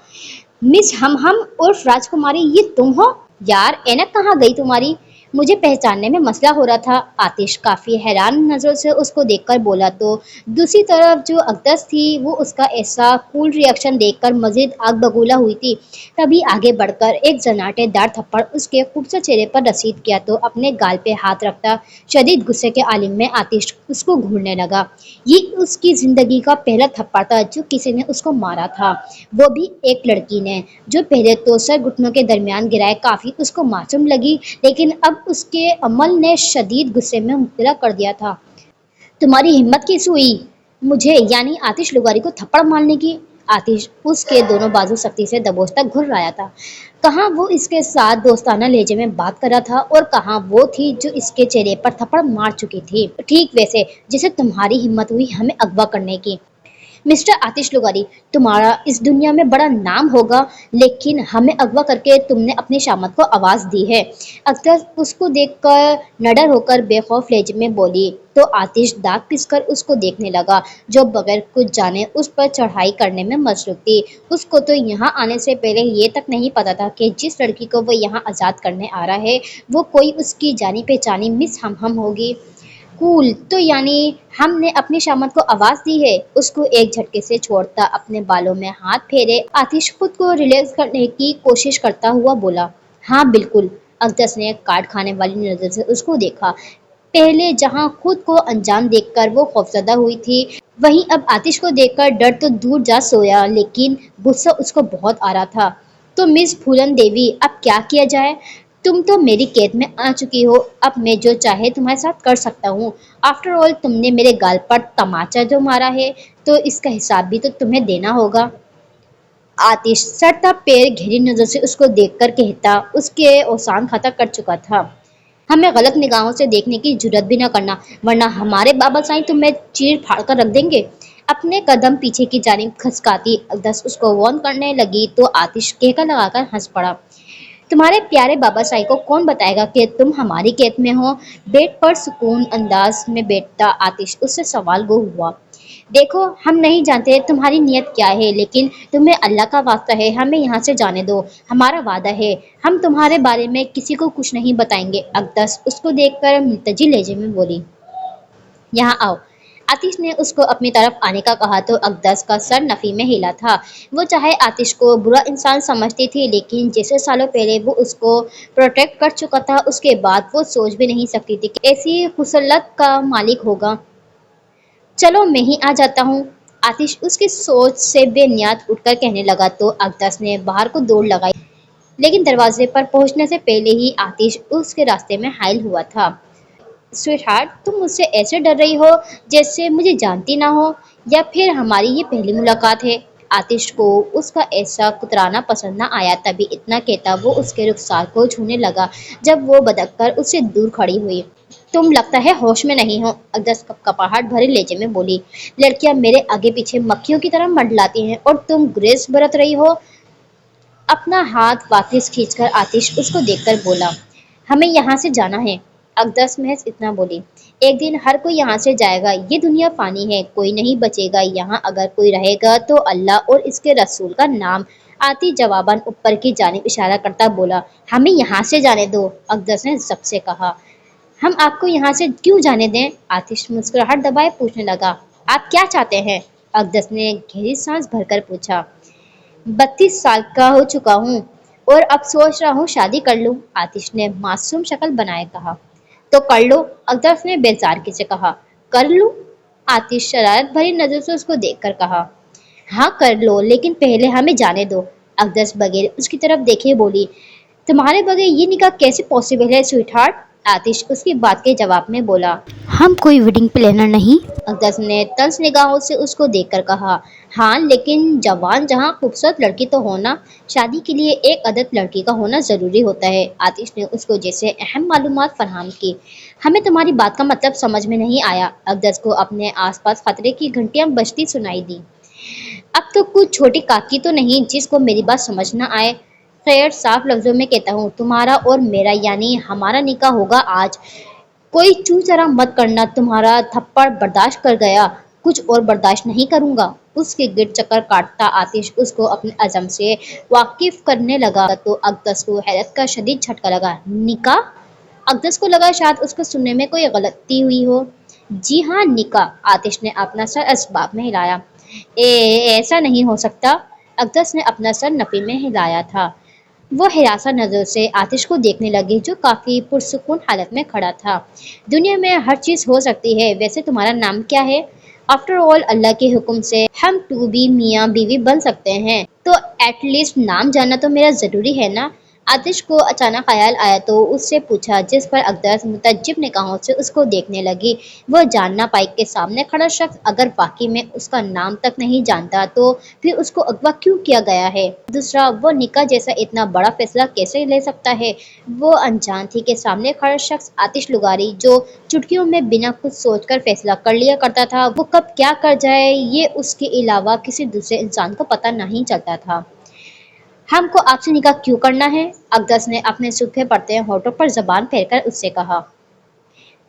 मिस हम उर्फ राजकुमारी, ये तुम हो? यार ऐनक कहाँ गई तुम्हारी? मुझे पहचानने में मसला हो रहा था। आतिश काफी हैरान नजरों से उसको देखकर बोला तो दूसरी तरफ जो अकदस थी वो उसका ऐसा कूल रिएक्शन देखकर मजीद आग बबूला हुई थी। तभी आगे बढ़कर एक जनाटेदार थप्पड़ उसके खूबसूरत चेहरे पर रसीद किया तो अपने गाल पे हाथ रखता शदीद गुस्से के आलिम में आतिश उसको घूरने लगा। ये उसकी जिंदगी का पहला थप्पड़ था जो किसी ने उसको मारा था, वो भी एक लड़की ने। जो पहले तो सर घुटनों के दरमियान गिराए काफी उसको मासूम लगी, लेकिन अब उसके अमल ने शदीद गुस्से में मुब्तला कर दिया था। तुम्हारी हिम्मत कैसे हुई मुझे यानी आतिश लुगारी को थप्पड़ मारने की? आतिश उसके दोनों बाजू सख्ती से दबोचता घुर रहा था। कहाँ वो इसके साथ दोस्ताना लहजे में बात कर रहा था और कहाँ वो थी जो इसके चेहरे पर थप्पड़ मार चुकी थी, ठीक वैसे जैसे तुम्हारी हिम्मत हुई हमें अगवा करने की। मिस्टर आतिश लुगारी, तुम्हारा इस दुनिया में बड़ा नाम होगा, लेकिन हमें अगवा करके तुमने अपनी शामत को आवाज दी है। अख्तर उसको देखकर नडर होकर बेखौफ लहजे में बोली तो आतिश दांत पिसकर उसको देखने लगा जो बगैर कुछ जाने उस पर चढ़ाई करने में मसरूफ थी। उसको तो यहाँ आने से पहले ये तक नहीं पता था कि जिस लड़की को वो यहाँ आजाद करने आ रहा है वो कोई उसकी जानी पहचानी मिस हम होगी। कूल, तो यानी हमने अपनी शामत को आवाज दी है? उसको एक झटके से छोड़ता अपने बालों में हाथ फेरे आतिश खुद को रिलैक्स करने की कोशिश करता हुआ बोला। हाँ बिल्कुल। अकदस ने काट खाने वाली नजर से उसको देखा। पहले जहां खुद को अनजान देखकर वो खौफजदा हुई थी, वहीं अब आतिश को देखकर डर तो दूर जा सोया, लेकिन गुस्सा उसको बहुत आ रहा था। तो मिस फूलन देवी, अब क्या किया जाए? तुम तो मेरी कैद में आ चुकी हो, अब मैं जो चाहे तुम्हारे साथ कर सकता हूँ। आफ्टर ऑल तुमने मेरे गाल पर तमाचा जो मारा है तो इसका हिसाब भी तो तुम्हें देना होगा। आतिश सड़ता पैर गहरी नजर से उसको देखकर कहता उसके औसान खता कर चुका था। हमें गलत निगाहों से देखने की जुर्रत भी न करना, वरना हमारे बाबा साईं तुम्हें चीर फाड़ कर रख देंगे। अपने कदम पीछे की जानिब खसकाती अकदस उसको वार्न करने लगी तो आतिश कहका लगाकर हंस पड़ा। तुम्हारे प्यारे बाबा साईं को कौन बताएगा कि तुम हमारी कैद में हो? बेड पर सुकून अंदाज में बैठता आतिश उससे सवाल गो हुआ। देखो हम नहीं जानते तुम्हारी नीयत क्या है, लेकिन तुम्हें अल्लाह का वास्ता है हमें यहाँ से जाने दो। हमारा वादा है हम तुम्हारे बारे में किसी को कुछ नहीं बताएंगे। अकदस उसको देखकर मुल्तजी लहजे में बोली। यहाँ आओ। आतिश ने उसको अपनी तरफ आने का कहा तो अकदस का सर नफी में हिला था। वो चाहे आतिश को बुरा इंसान समझती थी, लेकिन जैसे सालों पहले वो उसको प्रोटेक्ट कर चुका था उसके बाद वो सोच भी नहीं सकती थी कि ऐसी खुसलत का मालिक होगा। चलो मैं ही आ जाता हूँ। आतिश उसकी सोच से बेनियाद उठकर कहने लगा तो अकदस ने बाहर को दौड़ लगाई, लेकिन दरवाजे पर पहुंचने से पहले ही आतिश उसके रास्ते में हायल हुआ था। स्वीट हार्ट, तुम मुझसे ऐसे डर रही हो जैसे मुझे जानती ना हो, या फिर हमारी ये पहली मुलाकात है? आतिश को उसका ऐसा कुतराना पसंद ना आया, तभी इतना कहता वो उसके रुखसार को छूने लगा जब वो बदक कर उससे दूर खड़ी हुई। तुम लगता है होश में नहीं हो, अकदस कपकपाहट भरे लहजे में बोली। लड़कियां मेरे आगे पीछे मक्खियों की तरह मंडलाती हैं और तुम ग्रेस बरत रही हो। अपना हाथ वापस खींचकर आतिश उसको देखकर बोला। हमें यहाँ से जाना है। अकदस महज इतना बोली। एक दिन हर कोई यहाँ से जाएगा, ये दुनिया फानी है, कोई नहीं बचेगा यहाँ, अगर कोई रहेगा तो अल्लाह और इसके रसूल का नाम। आती जवाबन ऊपर की जानिब इशारा करता बोला। हमें यहाँ से जाने दो, अकदस ने जब से कहा। हम आपको यहाँ से क्यों जाने दें? आतिश मुस्कुराहट दबाए पूछने लगा। आप क्या चाहते हैं? अकदस ने गहरी सांस भरकर पूछा। 32 साल का हो चुका हूँ और अब सोच रहा हूँ शादी कर लूँ, आतिश ने मासूम शक्ल बनाए कहा। तो कर लो, अकदस ने बेजारगी से कहा। कर लूँ? आतिश शरारत भरी नजर से उसको देखकर कहा। हाँ कर लो, लेकिन पहले हमें जाने दो। अकदस बगैर उसकी तरफ देखे बोली। तुम्हारे बगैर ये निकाह कैसे पॉसिबल है स्वीट हार्ट? आतिश उसकी बात के जवाब में बोला। हम कोई वेडिंग प्लानर नहीं। अकदस ने तंज निगाहों से उसको देखकर कहा, हाँ लेकिन जवान जहाँ खूबसूरत लड़की तो होना, शादी के लिए एक अदद लड़की का होना ज़रूरी होता है। आतिश ने उसको जैसे अहम मालूमात फराहम की। हमें तुम्हारी बात का मतलब समझ में नहीं आया। अकदस को अपने आसपास खतरे की घंटियां बजती सुनाई दी। अब तो कुछ छोटी काकी तो नहीं जिसको मेरी बात समझ ना आए। खैर साफ लफ्जों में कहता हूँ, तुम्हारा और मेरा यानी हमारा निकाह होगा आज। कोई चू चरा मत करना, तुम्हारा थप्पड़ बर्दाश्त कर गया, कुछ और बर्दाश्त नहीं करूंगा। उसके गिर्द चक्कर काटता आतिश उसको अपने अज़म से वाकिफ करने लगा तो अकदस को हैरत का शदीद झटका लगा। निकाह? अकदस को लगा शायद उसको सुनने में कोई गलती हुई हो। जी हाँ निकाह, आतिश ने अपना सर असबाब में हिलाया। ऐसा नहीं हो सकता। अकदस ने अपना सर नफी में हिलाया था। वो हिरासा नजर से आतिश को देखने लगी जो काफी पुरसुकून हालत में खड़ा था। दुनिया में हर चीज हो सकती है, वैसे तुम्हारा नाम क्या है? आफ्टर ऑल अल्लाह के हुक्म से हम टू भी मियाँ बीवी बन सकते हैं, तो एटलीस्ट नाम जानना तो मेरा जरूरी है ना। आतिश को अचानक ख्याल आया तो उससे पूछा, जिस पर अकदस मुतज्जिब निगाहों से उसको देखने लगी। वो जानना पाई कि सामने खड़ा शख्स अगर वाकई में उसका नाम तक नहीं जानता तो फिर उसको अगवा क्यों किया गया है। दूसरा, वो निकाह जैसा इतना बड़ा फैसला कैसे ले सकता है। वो अनजान थी कि सामने खड़ा शख्स आतिश लुगारी जो चुटकियों में बिना कुछ सोचकर फैसला कर लिया करता था, वो कब क्या कर जाए ये उसके अलावा किसी दूसरे इंसान को पता नहीं चलता था। हमको आपसे निकाह क्यों करना है? अकदस ने अपने सूखे पड़ते होठों पर जबान फेरकर उससे कहा।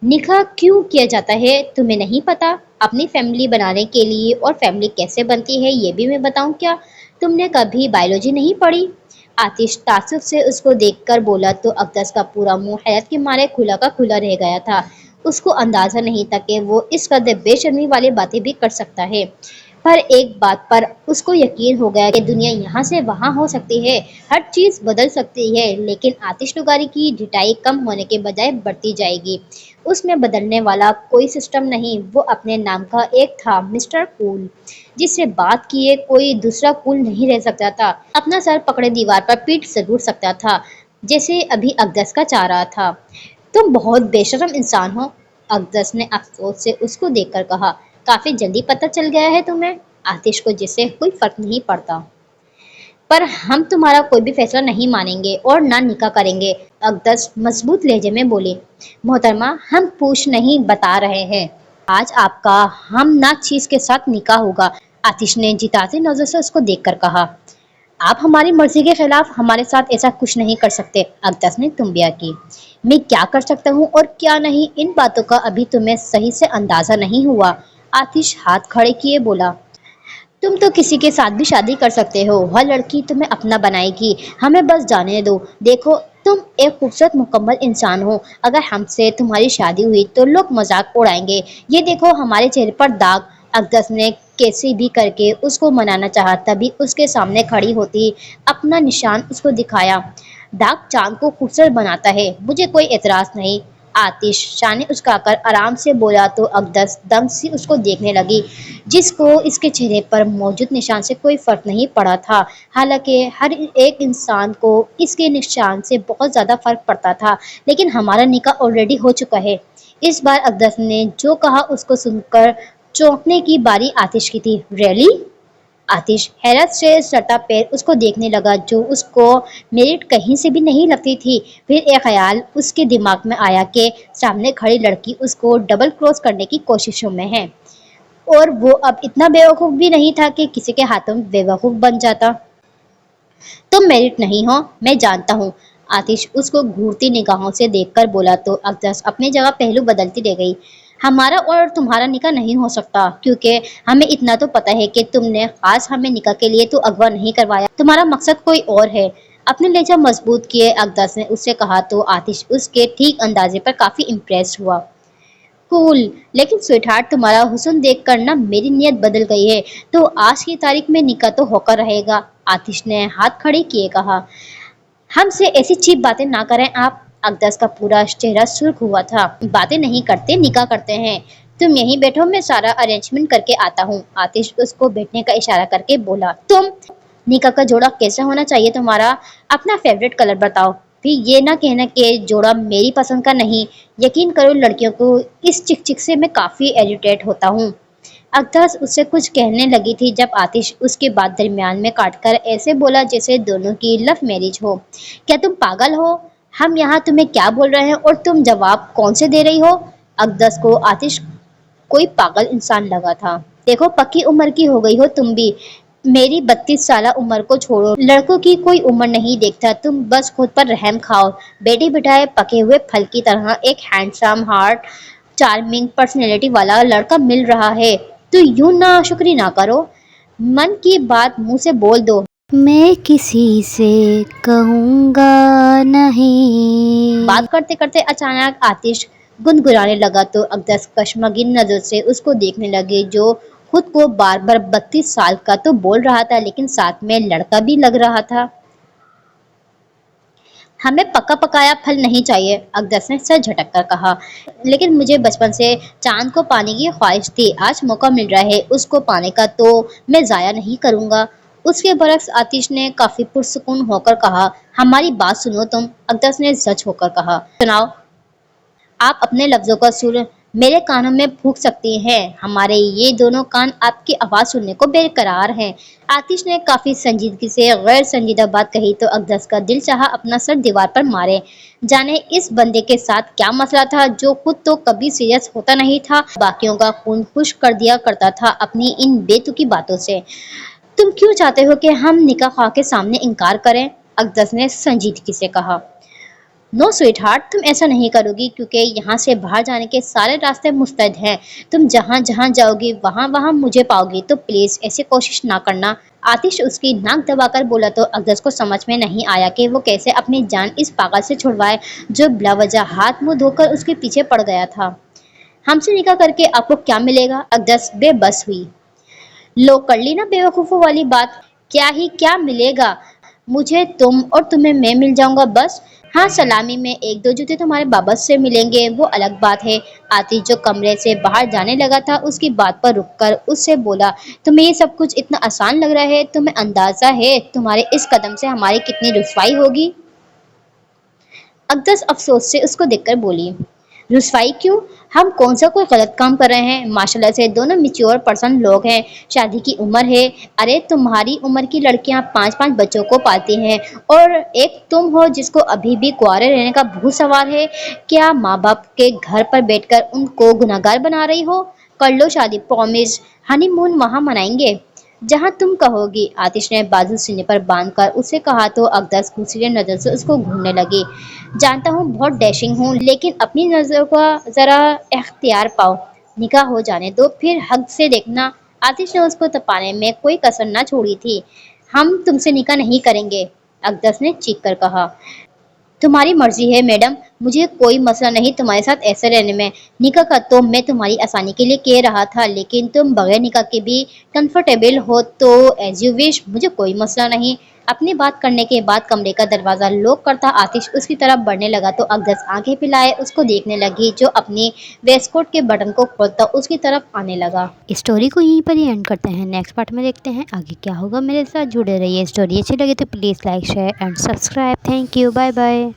निकाह क्यों किया जाता है तुम्हें नहीं पता? अपनी फैमिली बनाने के लिए। और फैमिली कैसे बनती है ये भी मैं बताऊं क्या? तुमने कभी बायोलॉजी नहीं पढ़ी? आतिश तासुफ से उसको देखकर बोला तो अकदस का पूरा मुंह हैरत के मारे खुला का खुला रह गया था। उसको अंदाजा नहीं था कि वो इस कदर बेशर्मी वाली बातें भी कर सकता है। पर एक बात पर उसको यकीन हो गया कि दुनिया यहाँ से वहाँ हो सकती है, हर चीज़ बदल सकती है, लेकिन आतिश लुगारी की ढिठाई कम होने के बजाय बढ़ती जाएगी। उसमें बदलने वाला कोई सिस्टम नहीं। वो अपने नाम का एक था, मिस्टर कूल, जिससे बात किए कोई दूसरा कूल नहीं रह सकता था। अपना सर पकड़े दीवार पर पीट जरूर सकता था, जैसे अभी अकदस का चाह रहा था। तुम बहुत बेशरम इंसान हो, अकदस ने अफसोस से उसको देखकर कहा। काफी जल्दी पता चल गया है तुम्हें। आतिश को जिससे कोई फर्क नहीं पड़ता। पर हम तुम्हारा कोई भी फैसला नहीं मानेंगे और ना निकाह करेंगे, अकदस मजबूत लहजे में बोली। मोहतरमा, हम पूछ नहीं बता रहे हैं। आज आपका हम ना चीज के साथ निकाह होगा, आतिश ने जिताती नजर से उसको देखकर कहा। आप हमारी मर्जी के खिलाफ हमारे साथ ऐसा कुछ नहीं कर सकते, अकदस ने तुम्बिया की। मैं क्या कर सकता हूँ और क्या नहीं, इन बातों का अभी तुम्हें सही से अंदाजा नहीं हुआ, आतिश हाथ खड़े किए बोला। तुम तो किसी के साथ भी शादी कर सकते हो, वह लड़की तुम्हें अपना बनाएगी, हमें बस जाने दो। देखो तुम एक खूबसूरत मुकम्मल इंसान हो, अगर हमसे तुम्हारी शादी हुई तो लोग मजाक उड़ाएंगे। ये देखो हमारे चेहरे पर दाग। अकदस ने कैसे भी करके उसको मनाना चाहा, तभी उसके सामने खड़ी होती अपना निशान उसको दिखाया। दाग चांद को खूबसूरत बनाता है, मुझे कोई एतराज नहीं, आतिश शाने उसकाकर आराम से बोला तो अकदस दंग सी उसको देखने लगी, जिसको इसके चेहरे पर मौजूद निशान से कोई फर्क नहीं पड़ा था। हालांकि हर एक इंसान को इसके निशान से बहुत ज्यादा फर्क पड़ता था, लेकिन हमारा निकाह ऑलरेडी हो चुका है। इस बार अकदस ने जो कहा उसको सुनकर चौंकने की बारी आतिश की थी। रियली? आतिश हैरत से सटा पैर उसको देखने लगा जो उसको मेरिट कहीं से भी नहीं लगती थी। फिर एक ख्याल उसके दिमाग में आया कि सामने खड़ी लड़की उसको डबल क्रॉस करने की कोशिशों में है, और वो अब इतना बेवकूफ़ भी नहीं था कि किसी के हाथों में बेवकूफ़ बन जाता। तुम मेरिट नहीं हो, मैं जानता हूँ, आतिश उसको घूरती निगाहों से देखकर बोला तो अकदस अपनी जगह पहलू बदलती रह गई। हमारा और तुम्हारा निकाह नहीं हो सकता, क्योंकि हमें इतना तो पता है कि तुमने खास हमें निकाह के लिए तो अगवा नहीं करवाया, तुम्हारा मकसद कोई और है। अपने लहजा मजबूत किए अकदस ने उससे कहा तो आतिश उसके ठीक अंदाजे पर काफी इम्प्रेस हुआ। कूल, लेकिन स्वीटहार्ट तुम्हारा हुस्न देख कर ना मेरी नीयत बदल गई है, तो आज की तारीख में निकाह तो होकर रहेगा, आतिश ने हाथ खड़े किए कहा। हमसे ऐसी चीप बातें ना करें आप। अकदस का पूरा चेहरा सुर्ख हुआ था। बातें नहीं करते, निकाह करते हैं। तुम यहीं बैठो, मैं सारा अरेंजमेंट करके आता हूँ, आतिश उसको बैठने का इशारा करके बोला। तुम निकाह का जोड़ा कैसा होना चाहिए तुम्हारा? अपना फेवरेट कलर बताओ, फिर ये ना कहना कि जोड़ा मेरी पसंद का नहीं। यकीन करो लड़कियों को इस चिक चिक से मैं काफी इरिटेट होता हूँ। अख्तर उससे कुछ कहने लगी थी जब आतिश उसकी बात दरमियान में काटकर ऐसे बोला जैसे दोनों की लव मैरिज हो। क्या तुम पागल हो? हम यहाँ तुम्हें क्या बोल रहे हैं और तुम जवाब कौन से दे रही हो? अकदस को आतिश कोई पागल इंसान लगा था। देखो पक्की उम्र की हो गई हो तुम भी। मेरी 32 साल उम्र को छोड़ो, लड़कों की कोई उम्र नहीं देखता। तुम बस खुद पर रहम खाओ। बेटी बिठाए पके हुए फल की तरह एक हैंडसम हार्ट चार्मिंग पर्सनैलिटी वाला लड़का मिल रहा है तो यूं ना शुक्री ना करो। मन की बात मुंह से बोल दो। मैं किसी से कहूँगा नहीं। बात करते करते अचानक आतिश गुनगुनाने लगा तो अकदस कश्मगीन नजर से उसको देखने लगे जो खुद को बार बार 32 साल का तो बोल रहा था लेकिन साथ में लड़का भी लग रहा था। हमें पका पकाया फल नहीं चाहिए, अकदस ने सर झटक कर कहा। लेकिन मुझे बचपन से चांद को पाने की ख्वाहिश थी। आज मौका मिल रहा है उसको पाने का तो मैं जाया नहीं करूंगा। उसके बरक्स आतिश ने काफी पुरसुकून होकर कहा। हमारी बात सुनो तुम, अकदस ने सच होकर कहा। सुनाओ। आप अपने लफ्जों का सुर मेरे कानों में फूंक सकती हैं। हमारे ये दोनों कान आपकी आवाज सुनने को बेकरार हैं। आतिश ने काफी संजीदगी से गैर संजीदा बात कही तो अकदस का दिल चाहा अपना सर दीवार पर मारे। जाने इस बंदे के साथ क्या मसला था जो खुद तो कभी सीरियस होता नहीं था, बाकियों का खून खुश कर दिया करता था अपनी इन बेतुकी बातों से। तुम क्यों चाहते हो कि हम निकाह ख्वाह के सामने इनकार करें? अकदस ने संजीदगी से कहा। नो स्वीट हार्ट, तुम ऐसा नहीं करोगी क्योंकि यहाँ से बाहर जाने के सारे रास्ते मुस्तैद हैं। तुम जहाँ जहाँ जाओगी वहाँ वहाँ मुझे पाओगी, तो प्लीज ऐसी कोशिश ना करना। आतिश उसकी नाक दबाकर बोला तो अकदस को समझ में नहीं आया कि वो कैसे अपनी जान इस पागल से छुड़वाए जो बिलावजह हाथ मुंह धोकर उसके पीछे पड़ गया था। हमसे निकाह करके आपको क्या मिलेगा? अकदस बेबस हुई। लो कर ली ना बेवकूफों वाली बात। क्या ही क्या मिलेगा? मुझे तुम और तुम्हें मैं मिल जाऊंगा बस। हाँ, सलामी में एक दो जूते तुम्हारे बाबा से मिलेंगे वो अलग बात है। आतिश जो कमरे से बाहर जाने लगा था उसकी बात पर रुककर उससे बोला। तुम्हें ये सब कुछ इतना आसान लग रहा है? तुम्हें अंदाजा है तुम्हारे इस कदम से हमारी कितनी रुसवाई होगी? अकदस अफसोस से उसको देखकर बोली। रुसवाई क्यों? हम कौन सा कोई गलत काम कर रहे हैं? माशाल्लाह से दोनों मैच्योर पर्सन लोग हैं, शादी की उम्र है। अरे तुम्हारी उम्र की लड़कियां 5-5 बच्चों को पाती हैं और एक तुम हो जिसको अभी भी कुंवारे रहने का भूत सवार है। क्या माँ बाप के घर पर बैठकर उनको गुनहगार बना रही हो? कर लो शादी, प्रॉमिस हनीमून वहां मनाएंगे जहां तुम कहोगी। आतिश ने बाजू सीने पर बांधकर उसे कहा तो अकदस दूसरी नजर से उसको घूरने लगी। जानता हूँ बहुत डैशिंग हूँ लेकिन अपनी नजर का जरा इख्तियार पाओ। निकाह हो जाने दो फिर हक से देखना। आतिश ने उसको तपाने में कोई कसर न छोड़ी थी। हम तुमसे निकाह नहीं करेंगे, अकदस ने चीख कर कहा। तुम्हारी मर्जी है मैडम, मुझे कोई मसला नहीं तुम्हारे साथ ऐसे रहने में। निकाह का तो मैं तुम्हारी आसानी के लिए कह रहा था लेकिन तुम बगैर निकाह के भी कंफर्टेबल हो तो एज यू विश, मुझे कोई मसला नहीं। अपनी बात करने के बाद कमरे का दरवाजा लॉक करता आतिश उसकी तरफ बढ़ने लगा तो अकदस आंखें फैलाए उसको देखने लगी जो अपनी वेस्टकोट के बटन को खोलता उसकी तरफ आने लगा। स्टोरी को यहीं पर ही एंड करते हैं। नेक्स्ट पार्ट में देखते हैं आगे क्या होगा। मेरे साथ जुड़े रहिए। स्टोरी अच्छी लगे तो please like share and subscribe. Thank you, bye bye.